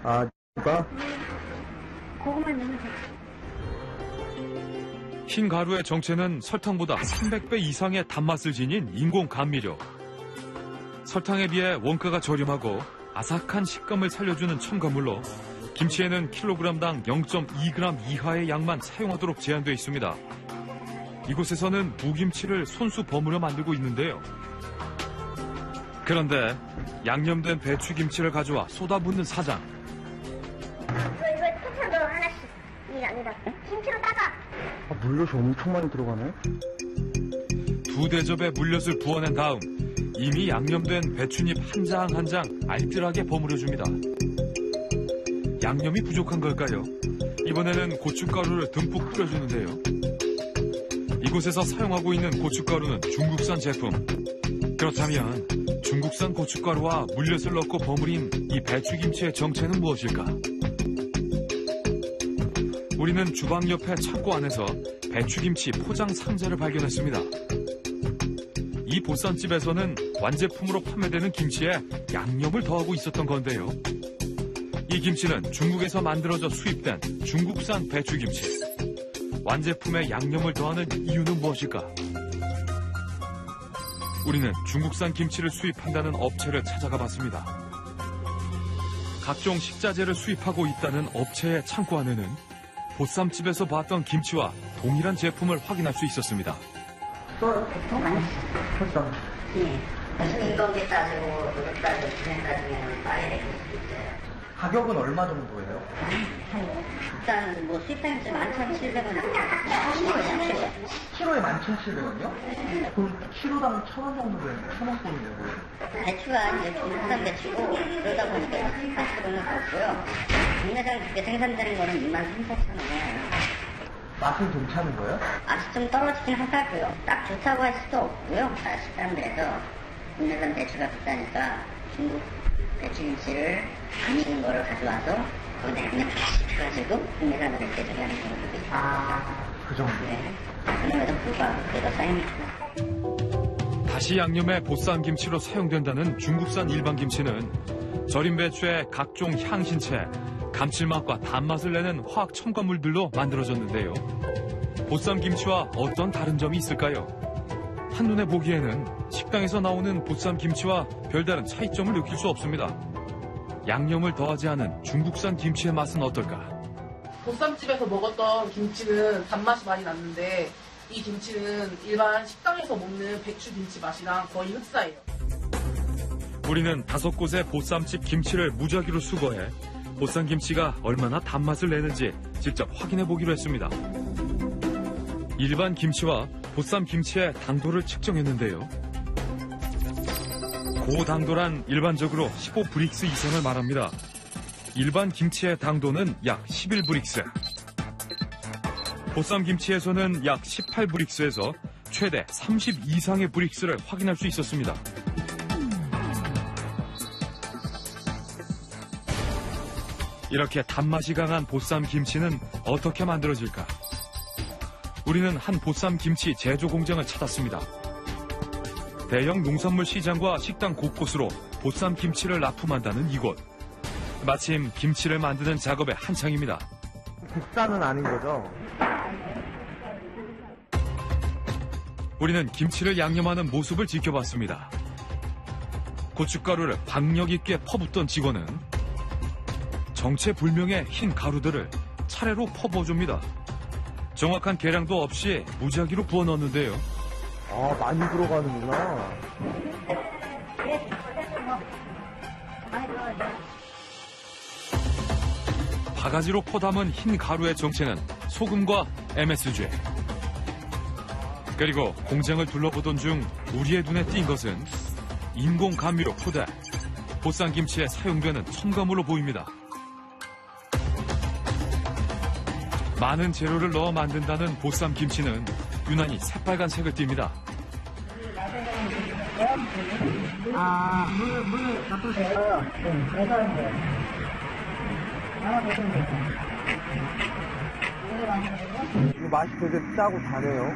아, 이거? 고구마 넣으면 돼. 흰 가루의 정체는 설탕보다 300배 이상의 단맛을 지닌 인공 감미료. 설탕에 비해 원가가 저렴하고 아삭한 식감을 살려주는 첨가물로 김치에는 킬로그램당 0.2g 이하의 양만 사용하도록 제한되어 있습니다. 이곳에서는 무김치를 손수 버무려 만들고 있는데요. 그런데 양념된 배추김치를 가져와 쏟아붓는 사장. 왜 토탄도 하나씩 이게 아니라 김치로 따가. 물엿이 엄청 많이 들어가네. 두 대접에 물엿을 부어낸 다음 이미 양념된 배추잎 한 장 한 장 알뜰하게 버무려줍니다. 양념이 부족한 걸까요? 이번에는 고춧가루를 듬뿍 뿌려주는데요. 이곳에서 사용하고 있는 고춧가루는 중국산 제품. 그렇다면 중국산 고춧가루와 물엿을 넣고 버무린 이 배추김치의 정체는 무엇일까? 우리는 주방 옆에 창고 안에서 배추김치 포장 상자를 발견했습니다. 이 보쌈집에서는 완제품으로 판매되는 김치에 양념을 더하고 있었던 건데요. 이 김치는 중국에서 만들어져 수입된 중국산 배추김치. 완제품에 양념을 더하는 이유는 무엇일까? 우리는 중국산 김치를 수입한다는 업체를 찾아가 봤습니다. 각종 식자재를 수입하고 있다는 업체의 창고 안에는 보쌈집에서 봤던 김치와 동일한 제품을 확인할 수 있었습니다. 보쌈. 네. 인건비 따지고, 그것 따지고, 비용 따지면 많이 내릴 수 있어요. 가격은 얼마 정도예요? 일단 뭐 수입하면 11,700원. 키로에 11,700원이요? 그럼 키로당 1,000원 정도 되는데 1,000원권이네요. 배추가 이제 중국산 배추고 그러다 보니까 수입하시고는 없고요. 국내산 그렇게 생산되는 거는 23,000원이에요. 맛은 괜찮은 거예요? 맛이 좀 떨어지긴 하고요. 딱 좋다고 할 수도 없고요. 식당들에서 국내산 배추가 비싸니까 중국 배추김치를 안 익은 거를 가져와서 거기다 그냥 다시 펴가지고 국내산으로 이렇게 처리하는 경우도 있어요. 그 정도? 네. 그럼에도 불구하고 그래도 쌓입니다. 다시 양념에 보쌈김치로 사용된다는 중국산 일반 김치는 절인 배추에 각종 향신채, 감칠맛과 단맛을 내는 화학 첨가물들로 만들어졌는데요. 보쌈김치와 어떤 다른 점이 있을까요? 한눈에 보기에는 식당에서 나오는 보쌈김치와 별다른 차이점을 느낄 수 없습니다. 양념을 더하지 않은 중국산 김치의 맛은 어떨까? 보쌈집에서 먹었던 김치는 단맛이 많이 났는데 이 김치는 일반 식당에서 먹는 배추김치 맛이랑 거의 흡사해요. 우리는 5곳의 보쌈집 김치를 무작위로 수거해 보쌈김치가 얼마나 단맛을 내는지 직접 확인해 보기로 했습니다. 일반 김치와 보쌈김치의 당도를 측정했는데요. 고당도란 일반적으로 15브릭스 이상을 말합니다. 일반 김치의 당도는 약 11브릭스. 보쌈김치에서는 약 18브릭스에서 최대 30 이상의 브릭스를 확인할 수 있었습니다. 이렇게 단맛이 강한 보쌈김치는 어떻게 만들어질까? 우리는 한 보쌈김치 제조 공장을 찾았습니다. 대형 농산물 시장과 식당 곳곳으로 보쌈김치를 납품한다는 이곳. 마침 김치를 만드는 작업에 한창입니다. 국산은 아닌 거죠? 우리는 김치를 양념하는 모습을 지켜봤습니다. 고춧가루를 박력 있게 퍼붓던 직원은 정체불명의 흰 가루들을 차례로 퍼부어줍니다. 정확한 계량도 없이 무작위로 부어 넣는데요. 아, 많이 들어가는구나. 바가지로 퍼담은 흰 가루의 정체는 소금과 MSG. 그리고 공장을 둘러보던 중 우리의 눈에 띈 것은 인공 감미료 포대, 보쌈김치에 사용되는 첨가물로 보입니다. 많은 재료를 넣어 만든다는 보쌈김치는 유난히 새빨간색을 띱니다. 물 놔두세요. 이거 맛이 되게 짜고 다네요.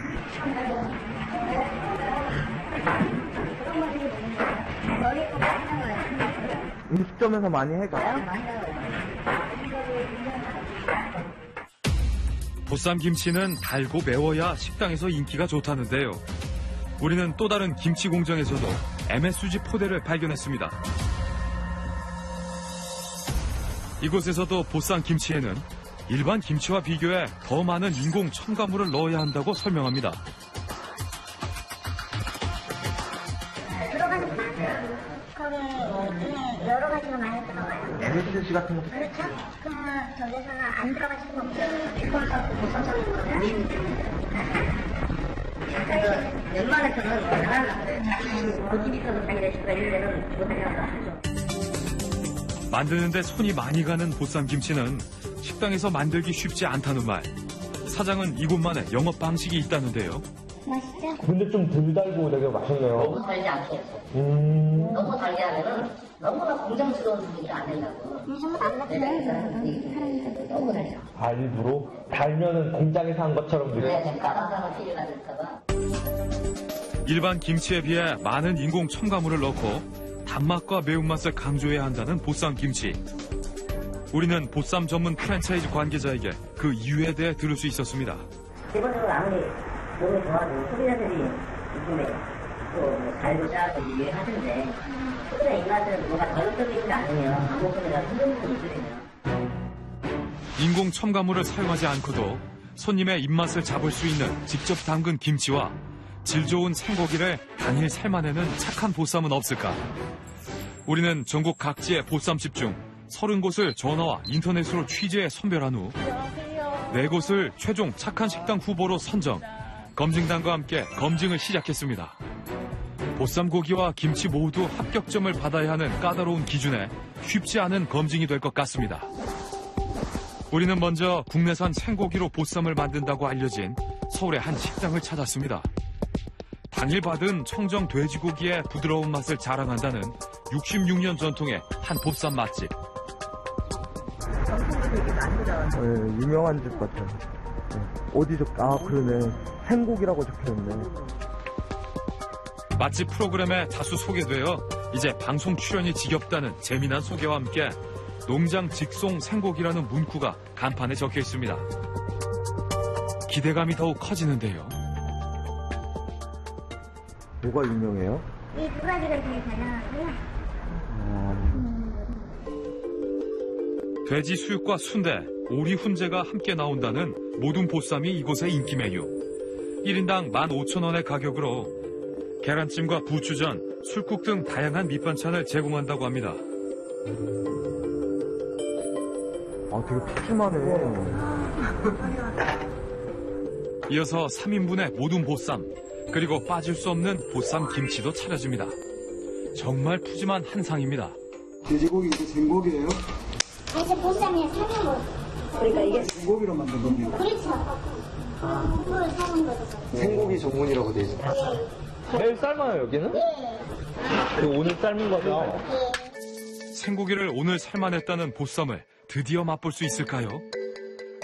음식점에서 많이 해가요? 보쌈김치는 달고 매워야 식당에서 인기가 좋다는데요. 우리는 또 다른 김치 공장에서도 MSG 포대를 발견했습니다. 이곳에서도 보쌈김치에는 일반 김치와 비교해 더 많은 인공 첨가물을 넣어야 한다고 설명합니다. 들어가는 게 많아요. 거기 여러 가지가 많이 들어가요. MSG 같은 것도 그렇죠? 저기서는 안 들어갈 수가 없어요. 그걸 갖고 보쌈 웬만해서는 잘하려고 그래요. 고집이 있어서 자기 레시피가 이런 데는 못하려고 하죠. 만드는데 손이 많이 가는 보쌈김치는 식당에서 만들기 쉽지 않다는 말. 사장은 이곳만의 영업 방식이 있다는데요. 맛있죠? 근데 좀 덜 달고 되게 맛있네요. 너무 달지 않게 해서. 너무 달게 하면은 너무나 공정스러운 분위기가 안 된다고. 요즘 안 같은 너무 달죠. 아, 일부러? 달면은 공장에서 한 것처럼 네, 까방까방 피해가 될까봐. 일반 김치에 비해 많은 인공 첨가물을 넣고 단맛과 매운맛을 강조해야 한다는 보쌈김치. 우리는 보쌈 전문 프랜차이즈 관계자에게 그 이유에 대해 들을 수 있었습니다. 기본적으로 아무리 몸이 좋아도 소비자들이 이쁜데 또 달고 짜고 이렇게 하는데 소금의 입맛은 뭐가 전형적이지 않으면 아무거나 소금을 있거든요. 인공 첨가물을 사용하지 않고도 손님의 입맛을 잡을 수 있는 직접 담근 김치와 질 좋은 생고기를 당일 삶아내는 착한 보쌈은 없을까? 우리는 전국 각지의 보쌈집 중 30곳을 전화와 인터넷으로 취재해 선별한 후 4곳을 최종 착한 식당 후보로 선정, 검증단과 함께 검증을 시작했습니다. 보쌈 고기와 김치 모두 합격점을 받아야 하는 까다로운 기준에 쉽지 않은 검증이 될 것 같습니다. 우리는 먼저 국내산 생고기로 보쌈을 만든다고 알려진 서울의 한 식당을 찾았습니다. 당일 받은 청정 돼지고기의 부드러운 맛을 자랑한다는 66년 전통의 한 보쌈 맛집. 네, 유명한 집 같아요. 네. 어디 그러네. 생고기라고 적혀있네. 맛집 프로그램에 다수 소개되어 이제 방송 출연이 지겹다는 재미난 소개와 함께 농장 직송 생고기라는 문구가 간판에 적혀 있습니다. 기대감이 더욱 커지는데요. 뭐가 유명해요? 이 두 가지가 제일 다양하고요. 돼지 수육과 순대, 오리 훈제가 함께 나온다는 모둠 보쌈이 이곳의 인기 메뉴. 1인당 15,000원의 가격으로 계란찜과 부추전, 술국 등 다양한 밑반찬을 제공한다고 합니다. 되게 푸짐하네. 이어서 3인분의 모둠 보쌈, 그리고 빠질 수 없는 보쌈 김치도 차려집니다. 정말 푸짐한 한상입니다. 돼지고기 이게 생고기예요? 이제 보쌈이야, 사용을. 그러니까 이게 생고기로 만든 겁니다. 그렇죠. 그걸 사는 거죠. 생고기 전문이라고 돼 있어요. 매일 삶아요, 여기는? 네. 오늘 삶은 거죠? 생고기를 오늘 삶아냈다는 보쌈을 드디어 맛볼 수 있을까요?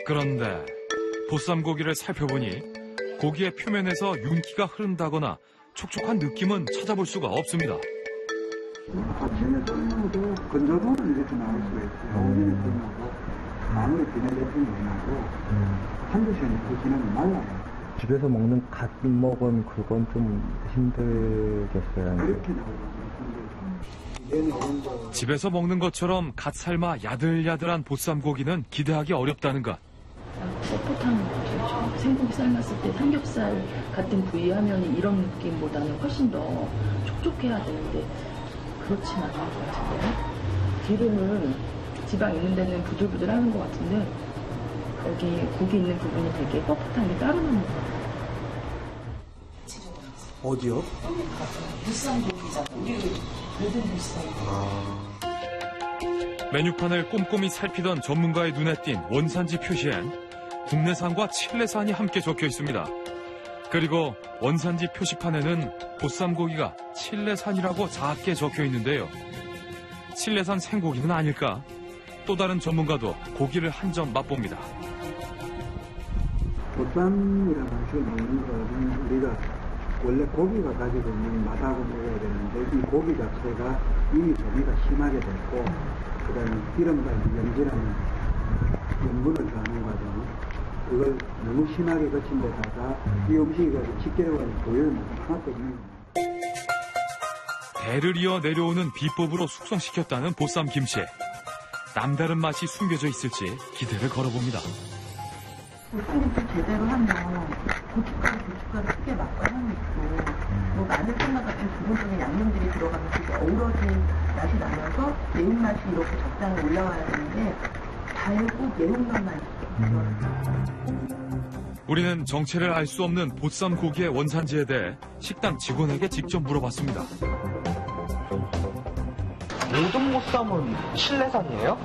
그런데 보쌈 고기를 살펴보니 고기의 표면에서 윤기가 흐른다거나 촉촉한 느낌은 찾아볼 수가 없습니다. 아침에 삶아도 건조도는 이렇게 나올 수가 있어요. 오전에 삶아도 아무리 비내대품이 나고 한두 시간이 더 지나면 말라요. 집에서 먹는 갓 먹은 그건 좀 힘들겠어요. 그렇게 나오거든요. 집에서 먹는 것처럼 갓 삶아 야들야들한 보쌈 고기는 기대하기 어렵다는 것. 뻣뻣한 거죠. 생고기 삶았을 때 삼겹살 같은 부위 하면 이런 느낌보다는 훨씬 더 촉촉해야 되는데 그렇진 않은 것 같은데요. 기름은 지방 있는 데는 부들부들하는 것 같은데 여기 고기 있는 부분이 되게 뻣뻣한 게 따로 나는 것 같아요. 어디요? 보쌈 고기잖아. 우리 모든 보쌈. 메뉴판을 꼼꼼히 살피던 전문가의 눈에 띈 원산지 표시엔 국내산과 칠레산이 함께 적혀 있습니다. 그리고 원산지 표시판에는 보쌈 고기가 칠레산이라고 작게 적혀 있는데요. 칠레산 생고기는 아닐까? 또 다른 전문가도 고기를 한 점 맛봅니다. 보쌈이라는 것을 먹는 거는 우리가 원래 고기가 가지고 있는 맛하고 먹어야 되는데 이 고기 자체가 이미 조미가 심하게 됐고 그다음에 기름과 염질하는 염분을 더하는 과정 그걸 너무 심하게 거친 데다가 이 음식이 식재료가 보여는 하나도 없는 거예요. 배를 이어 내려오는 비법으로 숙성시켰다는 보쌈 김치. 남다른 맛이 숨겨져 있을지 기대를 걸어봅니다. 보쌈김치 제대로 하면 고춧가루 크게 맛과향이 있고 뭐 마늘, 청마 같은 기본적인 양념들이 들어가면서 이게 어우러진 맛이 나면서 매운맛이 이렇게 적당히 올라와야 되는데 달고 매운맛만 있어요. 우리는 정체를 알 수 없는 보쌈 고기의 원산지에 대해 식당 직원에게 직접 물어봤습니다. 모든 보쌈은 칠레산이에요?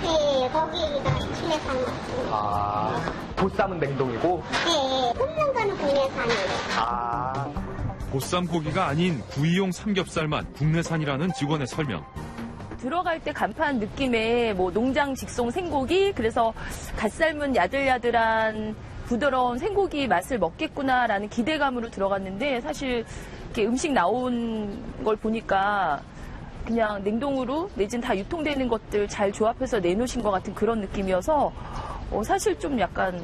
네, 거기가 칠레산 맞습니다. 보쌈은 냉동이고? 네, 홈런가는 국내산이에요. 보쌈 고기가 아닌 구이용 삼겹살만 국내산이라는 직원의 설명. 들어갈 때 간판 느낌의 뭐 농장 직송 생고기, 그래서 갓 삶은 야들야들한 부드러운 생고기 맛을 먹겠구나라는 기대감으로 들어갔는데 사실 이렇게 음식 나온 걸 보니까 그냥 냉동으로 내진 다 유통되는 것들 잘 조합해서 내놓으신 것 같은 그런 느낌이어서 사실 좀 약간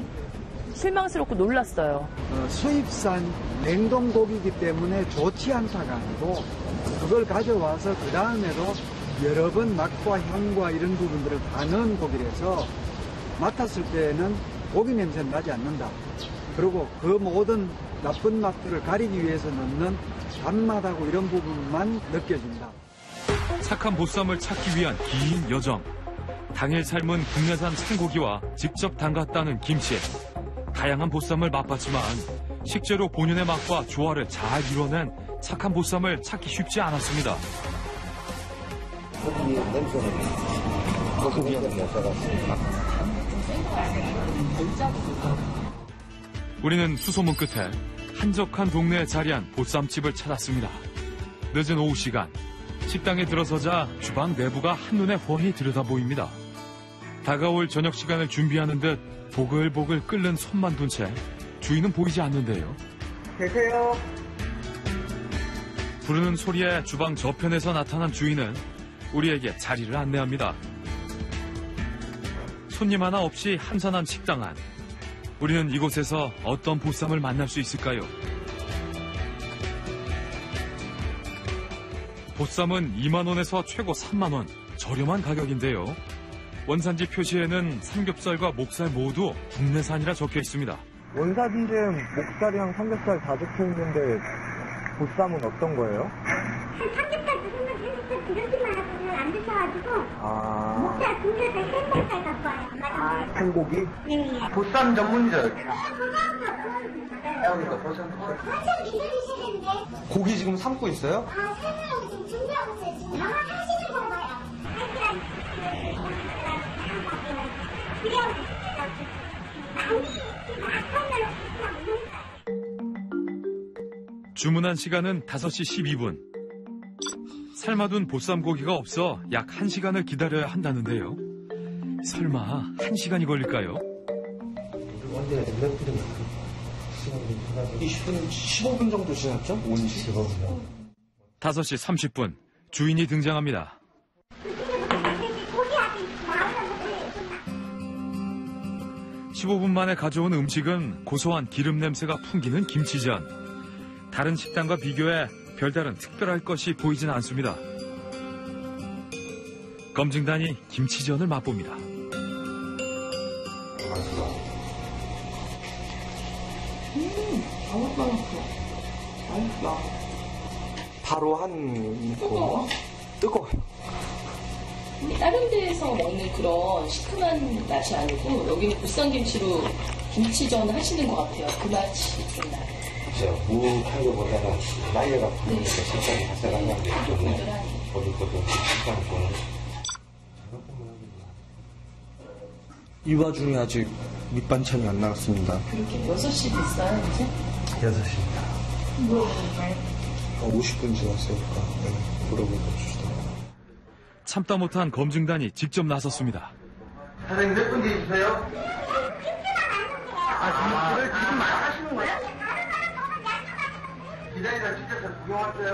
실망스럽고 놀랐어요. 수입산 냉동고기이기 때문에 좋지 않다가 아니고 그걸 가져와서 그 다음에도 여러 번 맛과 향과 이런 부분들을 다 넣은 고기라서 맡았을 때는 고기 냄새는 나지 않는다. 그리고 그 모든 나쁜 맛들을 가리기 위해서 넣는 단맛하고 이런 부분만 느껴진다. 착한 보쌈을 찾기 위한 긴 여정. 당일 삶은 국내산 생고기와 직접 담갔다는 김치. 다양한 보쌈을 맛봤지만 식재료 본연의 맛과 조화를 잘 이뤄낸 착한 보쌈을 찾기 쉽지 않았습니다. 고기 냄새는 고기 냄새가 우리는 수소문 끝에 한적한 동네에 자리한 보쌈집을 찾았습니다. 늦은 오후 시간, 식당에 들어서자 주방 내부가 한눈에 훤히 들여다보입니다. 다가올 저녁 시간을 준비하는 듯 보글보글 끓는 손만 둔 채 주인은 보이지 않는데요. 계세요? 부르는 소리에 주방 저편에서 나타난 주인은 우리에게 자리를 안내합니다. 손님 하나 없이 한산한 식당 안. 우리는 이곳에서 어떤 보쌈을 만날 수 있을까요? 보쌈은 2만 원에서 최고 3만 원, 저렴한 가격인데요. 원산지 표시에는 삼겹살과 목살 모두 국내산이라 적혀 있습니다. 원산지는 목살이랑 삼겹살 다 적혀 있는데 보쌈은 어떤 거예요? 삼겹살 드시면 기름기만 하고 안 드셔가지고 목살 국내산 생목살 갖고 와요. 생고기? 네. 보쌈 전문이죠, 여기가? 한참 기다리시는데 고기 지금 삶고 있어요? 설명을 지금 준비하고 있어요. 지금 영화 하시는 건가요? 주문한 시간은 5시 12분. 삶아둔 보쌈 고기가 없어 약 1시간을 기다려야 한다는데요. 설마 1시간이 걸릴까요? 언제 몇 분이나? 20분, 15분 정도 지났죠? 15분. 5시 30분, 주인이 등장합니다. 15분 만에 가져온 음식은 고소한 기름 냄새가 풍기는 김치전. 다른 식당과 비교해 별다른 특별할 것이 보이진 않습니다. 검증단이 김치전을 맛봅니다. 맛있다. 바로 한 거. 뜨거워요. 다른 데에서 먹는 그런 시큼한 맛이 아니고 여기는 보쌈김치로 김치전 하시는 것 같아요. 그 맛이 좀 나요. 진짜 무 팔려보다가 날려가 부르니까 식감이 바삭한 게 때문에 보들보들 식감을 이 와중에 아직 밑반찬이 안 나왔습니다. 그렇게 6시 됐어요, 이제? 6시입니다. 50분 지났으니까 물어보고 주시다. 참다 못한 검증단이 직접 나섰습니다. 사장님 몇 분 계시세요? 이걸 지금 하시는 거예요? 기다리다 직접 구경하세요?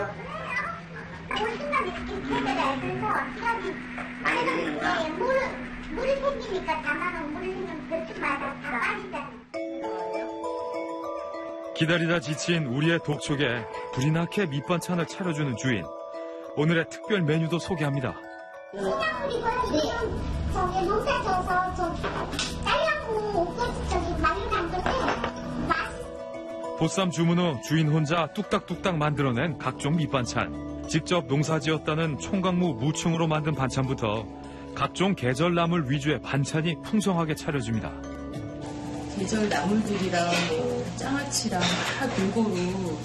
물이 생기니까 담아놓은 물은 그렇게 많아 빠진다. 기다리다 지친 우리의 독촉에 불이 나게 밑반찬을 차려주는 주인. 오늘의 특별 메뉴도 소개합니다. 저기 농사 져서 저 딸려고 저기 많이 담그는데 보쌈 주문 후 주인 혼자 뚝딱뚝딱 만들어낸 각종 밑반찬. 직접 농사지었다는 총각무 무충으로 만든 반찬부터 각종 계절 나물 위주의 반찬이 풍성하게 차려집니다. 계절 나물들이랑 뭐 장아찌랑 다 골고루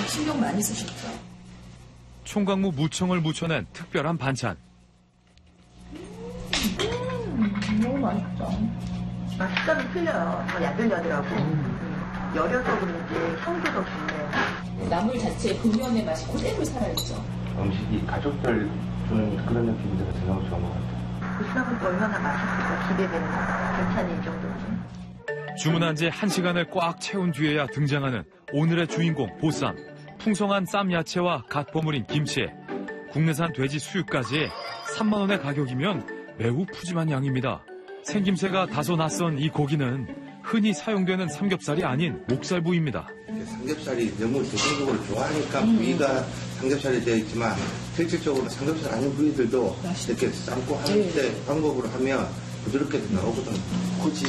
신경 많이 쓰셨죠. 총각무 무청을 묻혀낸 특별한 반찬. 너무 맛있다. 식감이 틀려요. 더 야들야들하고 열여서 그런지 향도 더 좋네요. 나물 자체의 본연의 맛이 그대로 살아있죠. 음식이 가족들 주는 그런 느낌이 들어서 너무 좋은 것 같아요. 보쌈은 또 얼마나 맛있을까 기대되는 괜찮은 이 정도는. 주문한 지 1시간을 꽉 채운 뒤에야 등장하는 오늘의 주인공 보쌈. 풍성한 쌈 야채와 갓 버무린 김치, 국내산 돼지 수육까지 3만 원의 가격이면 매우 푸짐한 양입니다. 생김새가 다소 낯선 이 고기는 흔히 사용되는 삼겹살이 아닌 목살 부위입니다. 삼겹살이 너무 대중적으로 좋아하니까 부위가 삼겹살이 되어 있지만 실질적으로 삼겹살 아닌 부위들도 이렇게 삶고 하는데 방법으로 하면 부드럽게 나오거든. 굳이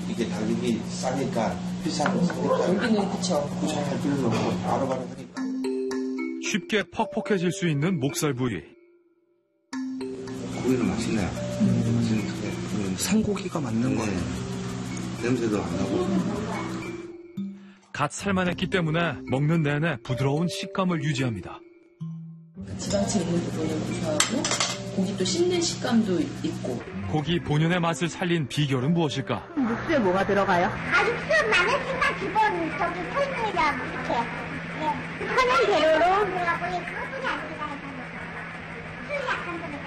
이게 가격이 싸니까 비싼 삼겹살 여기는 그쵸. 할 필요는 없고 바로바로 하니까. 쉽게 퍽퍽해질 수 있는 목살 부위. 고기는 맛있네요. 맛있는데 생고기가 맞는 거예요. 냄새도 안 나고. 갓 삶아냈기 때문에 먹는 내내 부드러운 식감을 유지합니다. 지방층 있는 부분은 고소하고 고기 또 씹는 식감도 있고. 고기 본연의 맛을 살린 비결은 무엇일까? 육수에 뭐가 들어가요? 육수 마늘이나 기본 저기 설명이라 이렇게 하는 재료로 들어가고 그것뿐이 안 들어가요. 술 약간 들어가.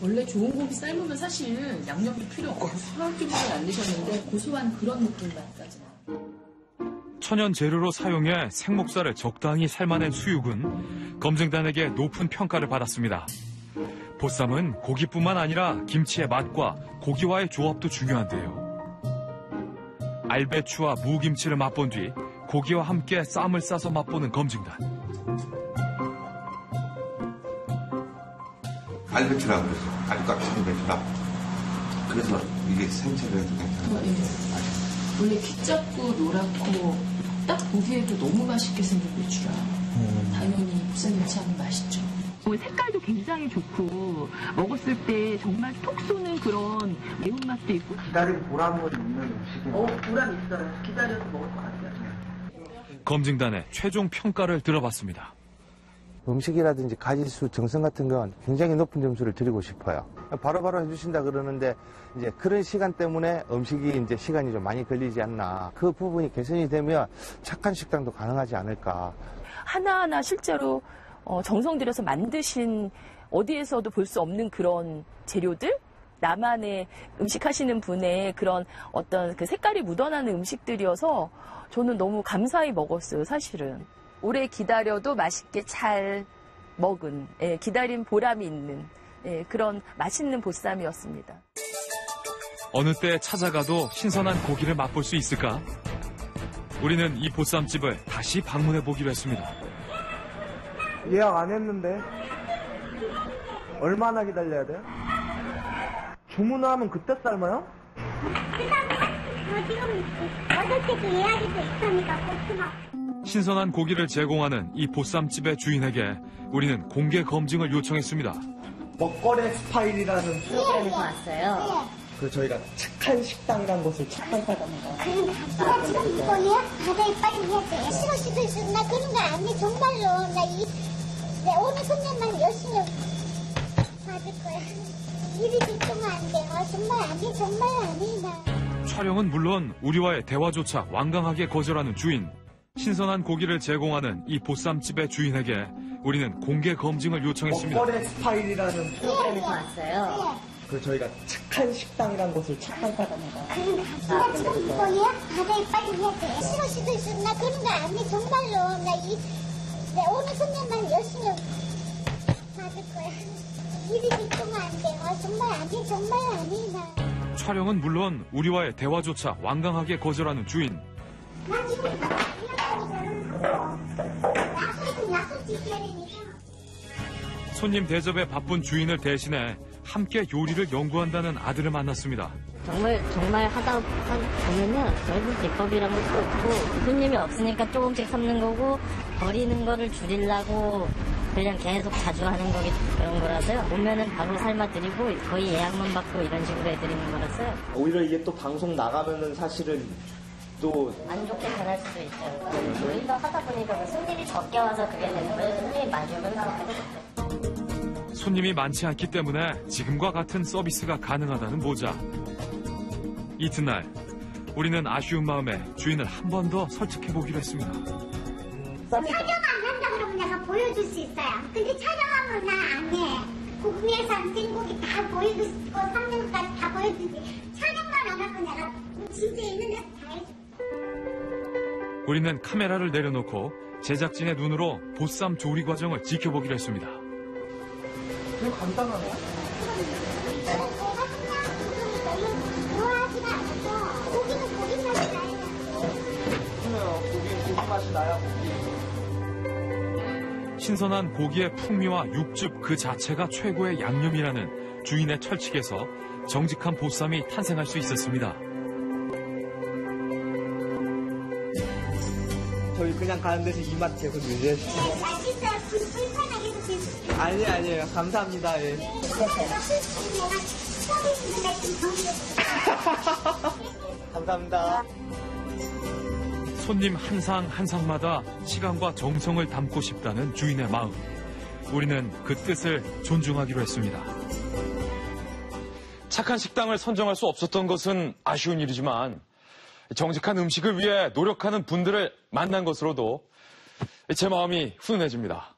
원래 좋은 고기 삶으면 사실 양념도 필요 없고 화학주문을 안 넣으셨는데 고소한 그런 느낌만까지. 천연 재료로 사용해 생목살을 적당히 삶아낸 수육은 검증단에게 높은 평가를 받았습니다. 보쌈은 고기뿐만 아니라 김치의 맛과 고기와의 조합도 중요한데요. 알배추와 무김치를 맛본 뒤 고기와 함께 쌈을 싸서 맛보는 검증단. 알배추라고 그래서 아주 깍진 배추라. 그래서 이게 생채로 해도 괜찮아요. 원래 키 작고 노랗고 딱 보기에도 너무 맛있게 생긴 배추라 당연히 부산김치 하면 맛있죠. 색깔도 굉장히 좋고 먹었을 때 정말 톡 쏘는 그런 매운맛도 있고. 기다린 보람을 있는 음식이에요. 보람 있어요. 기다려서 먹을 것 같아요. 검증단의 최종 평가를 들어봤습니다. 음식이라든지 가짓수, 정성 같은 건 굉장히 높은 점수를 드리고 싶어요. 바로바로 해주신다 그러는데 이제 그런 시간 때문에 음식이 이제 시간이 좀 많이 걸리지 않나. 그 부분이 개선이 되면 착한 식당도 가능하지 않을까. 하나하나 실제로 정성 들여서 만드신 어디에서도 볼 수 없는 그런 재료들? 나만의 음식 하시는 분의 그런 어떤 그 색깔이 묻어나는 음식들이어서 저는 너무 감사히 먹었어요, 사실은. 오래 기다려도 맛있게 잘 먹은, 기다린 보람이 있는 그런 맛있는 보쌈이었습니다. 어느 때 찾아가도 신선한 고기를 맛볼 수 있을까? 우리는 이 보쌈집을 다시 방문해 보기로 했습니다. 예약 안 했는데 얼마나 기다려야 돼요? 주문하면 그때 삶아요? 지금 8시 예약이 돼 있으니까 보쌈. 신선한 고기를 제공하는 이 보쌈집의 주인에게 우리는 공개 검증을 요청했습니다. 먹거리 스파일이라는 프로그램에서 왔어요. 그 저희가 착한 식당이라는 것을 착각하다는 거. 나 지금 이거 예약 받아야 빨리 해야 돼. 싫어. 나 그런 거 안 해. 정말로. 내 오늘 손님만 열심히 받을 거야. 일이 집중 안 돼. 정말 안 해. 정말 안 해. 나. 촬영은 물론 우리와의 대화조차 완강하게 거절하는 주인. 신선한 고기를 제공하는 이 보쌈집의 주인에게 우리는 공개 검증을 요청했습니다. 먹거리 스파일이라는 프로그램에서 왔어요. 그 저희가 착한 식당이라는 것을 착각하다는 거. 나 지금 이거 예약 받아야 빨리 해야 돼. 싫어. 나 그런 거 안 해. 정말로. 내 오늘 손님만 열심히 받을 거야. 일이 집중 안 돼. 정말 안 해. 정말 안 해. 나. 촬영은 물론 우리와의 대화조차 완강하게 거절하는 주인. 나 지금 약속 지켜야 되니까. 손님 대접에 바쁜 주인을 대신해 함께 요리를 연구한다는 아들을 만났습니다. 정말 하다 보면은 결국 비법이란 것도 없고 손님이 없으니까 조금씩 삶는 거고 버리는 거를 줄이려고 그냥 계속 자주 하는 거기 그런 거라서요. 오면은 바로 삶아드리고 거의 예약만 받고 이런 식으로 해드리는 거라서요. 오히려 이게 또 방송 나가면은 사실은 또 안 좋게 변할 수도 있죠. 저희도 하다 보니까 손님이 적게 와서 그게 되는 거예요. 손님이 많이 오면 그렇게 되죠. 손님이 많지 않기 때문에 지금과 같은 서비스가 가능하다는 보자. 이튿날 우리는 아쉬운 마음에 주인을 한 번 더 설득해보기로 했습니다. 촬영 안 한다 그러면 내가 보여줄 수 있어요. 근데 촬영하면 나 안 해. 국내산 생고기 다 보여주고 삶는 것까지 다 보여주지. 촬영만 안 하면 내가 진짜 있는 데서 다 해줘. 우리는 카메라를 내려놓고 제작진의 눈으로 보쌈 조리 과정을 지켜보기로 했습니다. 되게 간단하네. 좋아하지가 않고 고기는 고기 맛이 나요. 고기 맛이 나야 고기. 신선한 고기의 풍미와 육즙 그 자체가 최고의 양념이라는 주인의 철칙에서 정직한 보쌈이 탄생할 수 있었습니다. 저희 그냥 가는 데서 이 맛 계속 유지해 주세요. 맛있어요. 불편하게 드세요. 아니에요. 감사합니다. 예. 감사합니다. 손님 한 상 한 상마다 시간과 정성을 담고 싶다는 주인의 마음. 우리는 그 뜻을 존중하기로 했습니다. 착한 식당을 선정할 수 없었던 것은 아쉬운 일이지만 정직한 음식을 위해 노력하는 분들을 만난 것으로도 제 마음이 훈훈해집니다.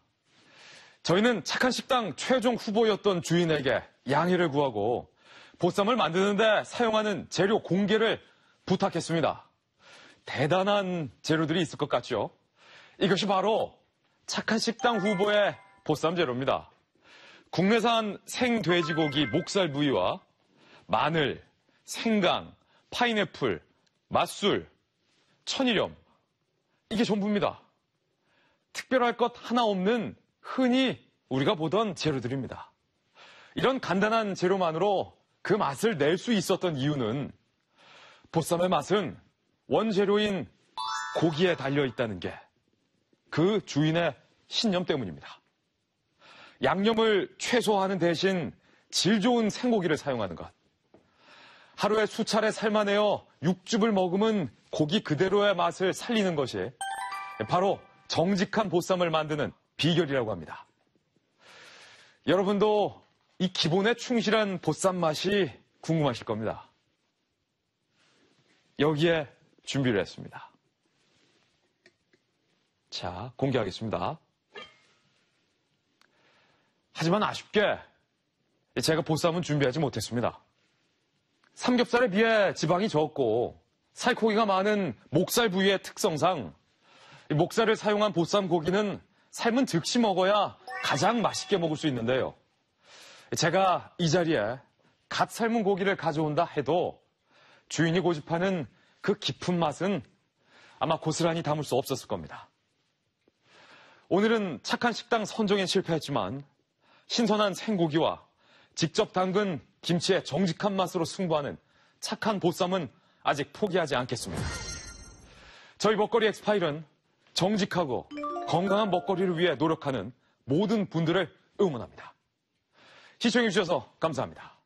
저희는 착한 식당 최종 후보였던 주인에게 양해를 구하고 보쌈을 만드는데 사용하는 재료 공개를 부탁했습니다. 대단한 재료들이 있을 것 같죠? 이것이 바로 착한 식당 후보의 보쌈 재료입니다. 국내산 생돼지고기 목살 부위와 마늘, 생강, 파인애플, 맛술, 천일염, 이게 전부입니다. 특별할 것 하나 없는 흔히 우리가 보던 재료들입니다. 이런 간단한 재료만으로 그 맛을 낼 수 있었던 이유는 보쌈의 맛은 원재료인 고기에 달려있다는 게 그 주인의 신념 때문입니다. 양념을 최소화하는 대신 질 좋은 생고기를 사용하는 것. 하루에 수차례 삶아내어 육즙을 머금은 고기 그대로의 맛을 살리는 것이 바로 정직한 보쌈을 만드는 비결이라고 합니다. 여러분도 이 기본에 충실한 보쌈 맛이 궁금하실 겁니다. 여기에 준비를 했습니다. 자, 공개하겠습니다. 하지만 아쉽게 제가 보쌈은 준비하지 못했습니다. 삼겹살에 비해 지방이 적고 살코기가 많은 목살 부위의 특성상 목살을 사용한 보쌈 고기는 삶은 즉시 먹어야 가장 맛있게 먹을 수 있는데요. 제가 이 자리에 갓 삶은 고기를 가져온다 해도 주인이 고집하는 그 깊은 맛은 아마 고스란히 담을 수 없었을 겁니다. 오늘은 착한 식당 선정에 실패했지만 신선한 생고기와 직접 담근 김치의 정직한 맛으로 승부하는 착한 보쌈은 아직 포기하지 않겠습니다. 저희 먹거리 엑스파일은 정직하고 건강한 먹거리를 위해 노력하는 모든 분들을 응원합니다. 시청해주셔서 감사합니다.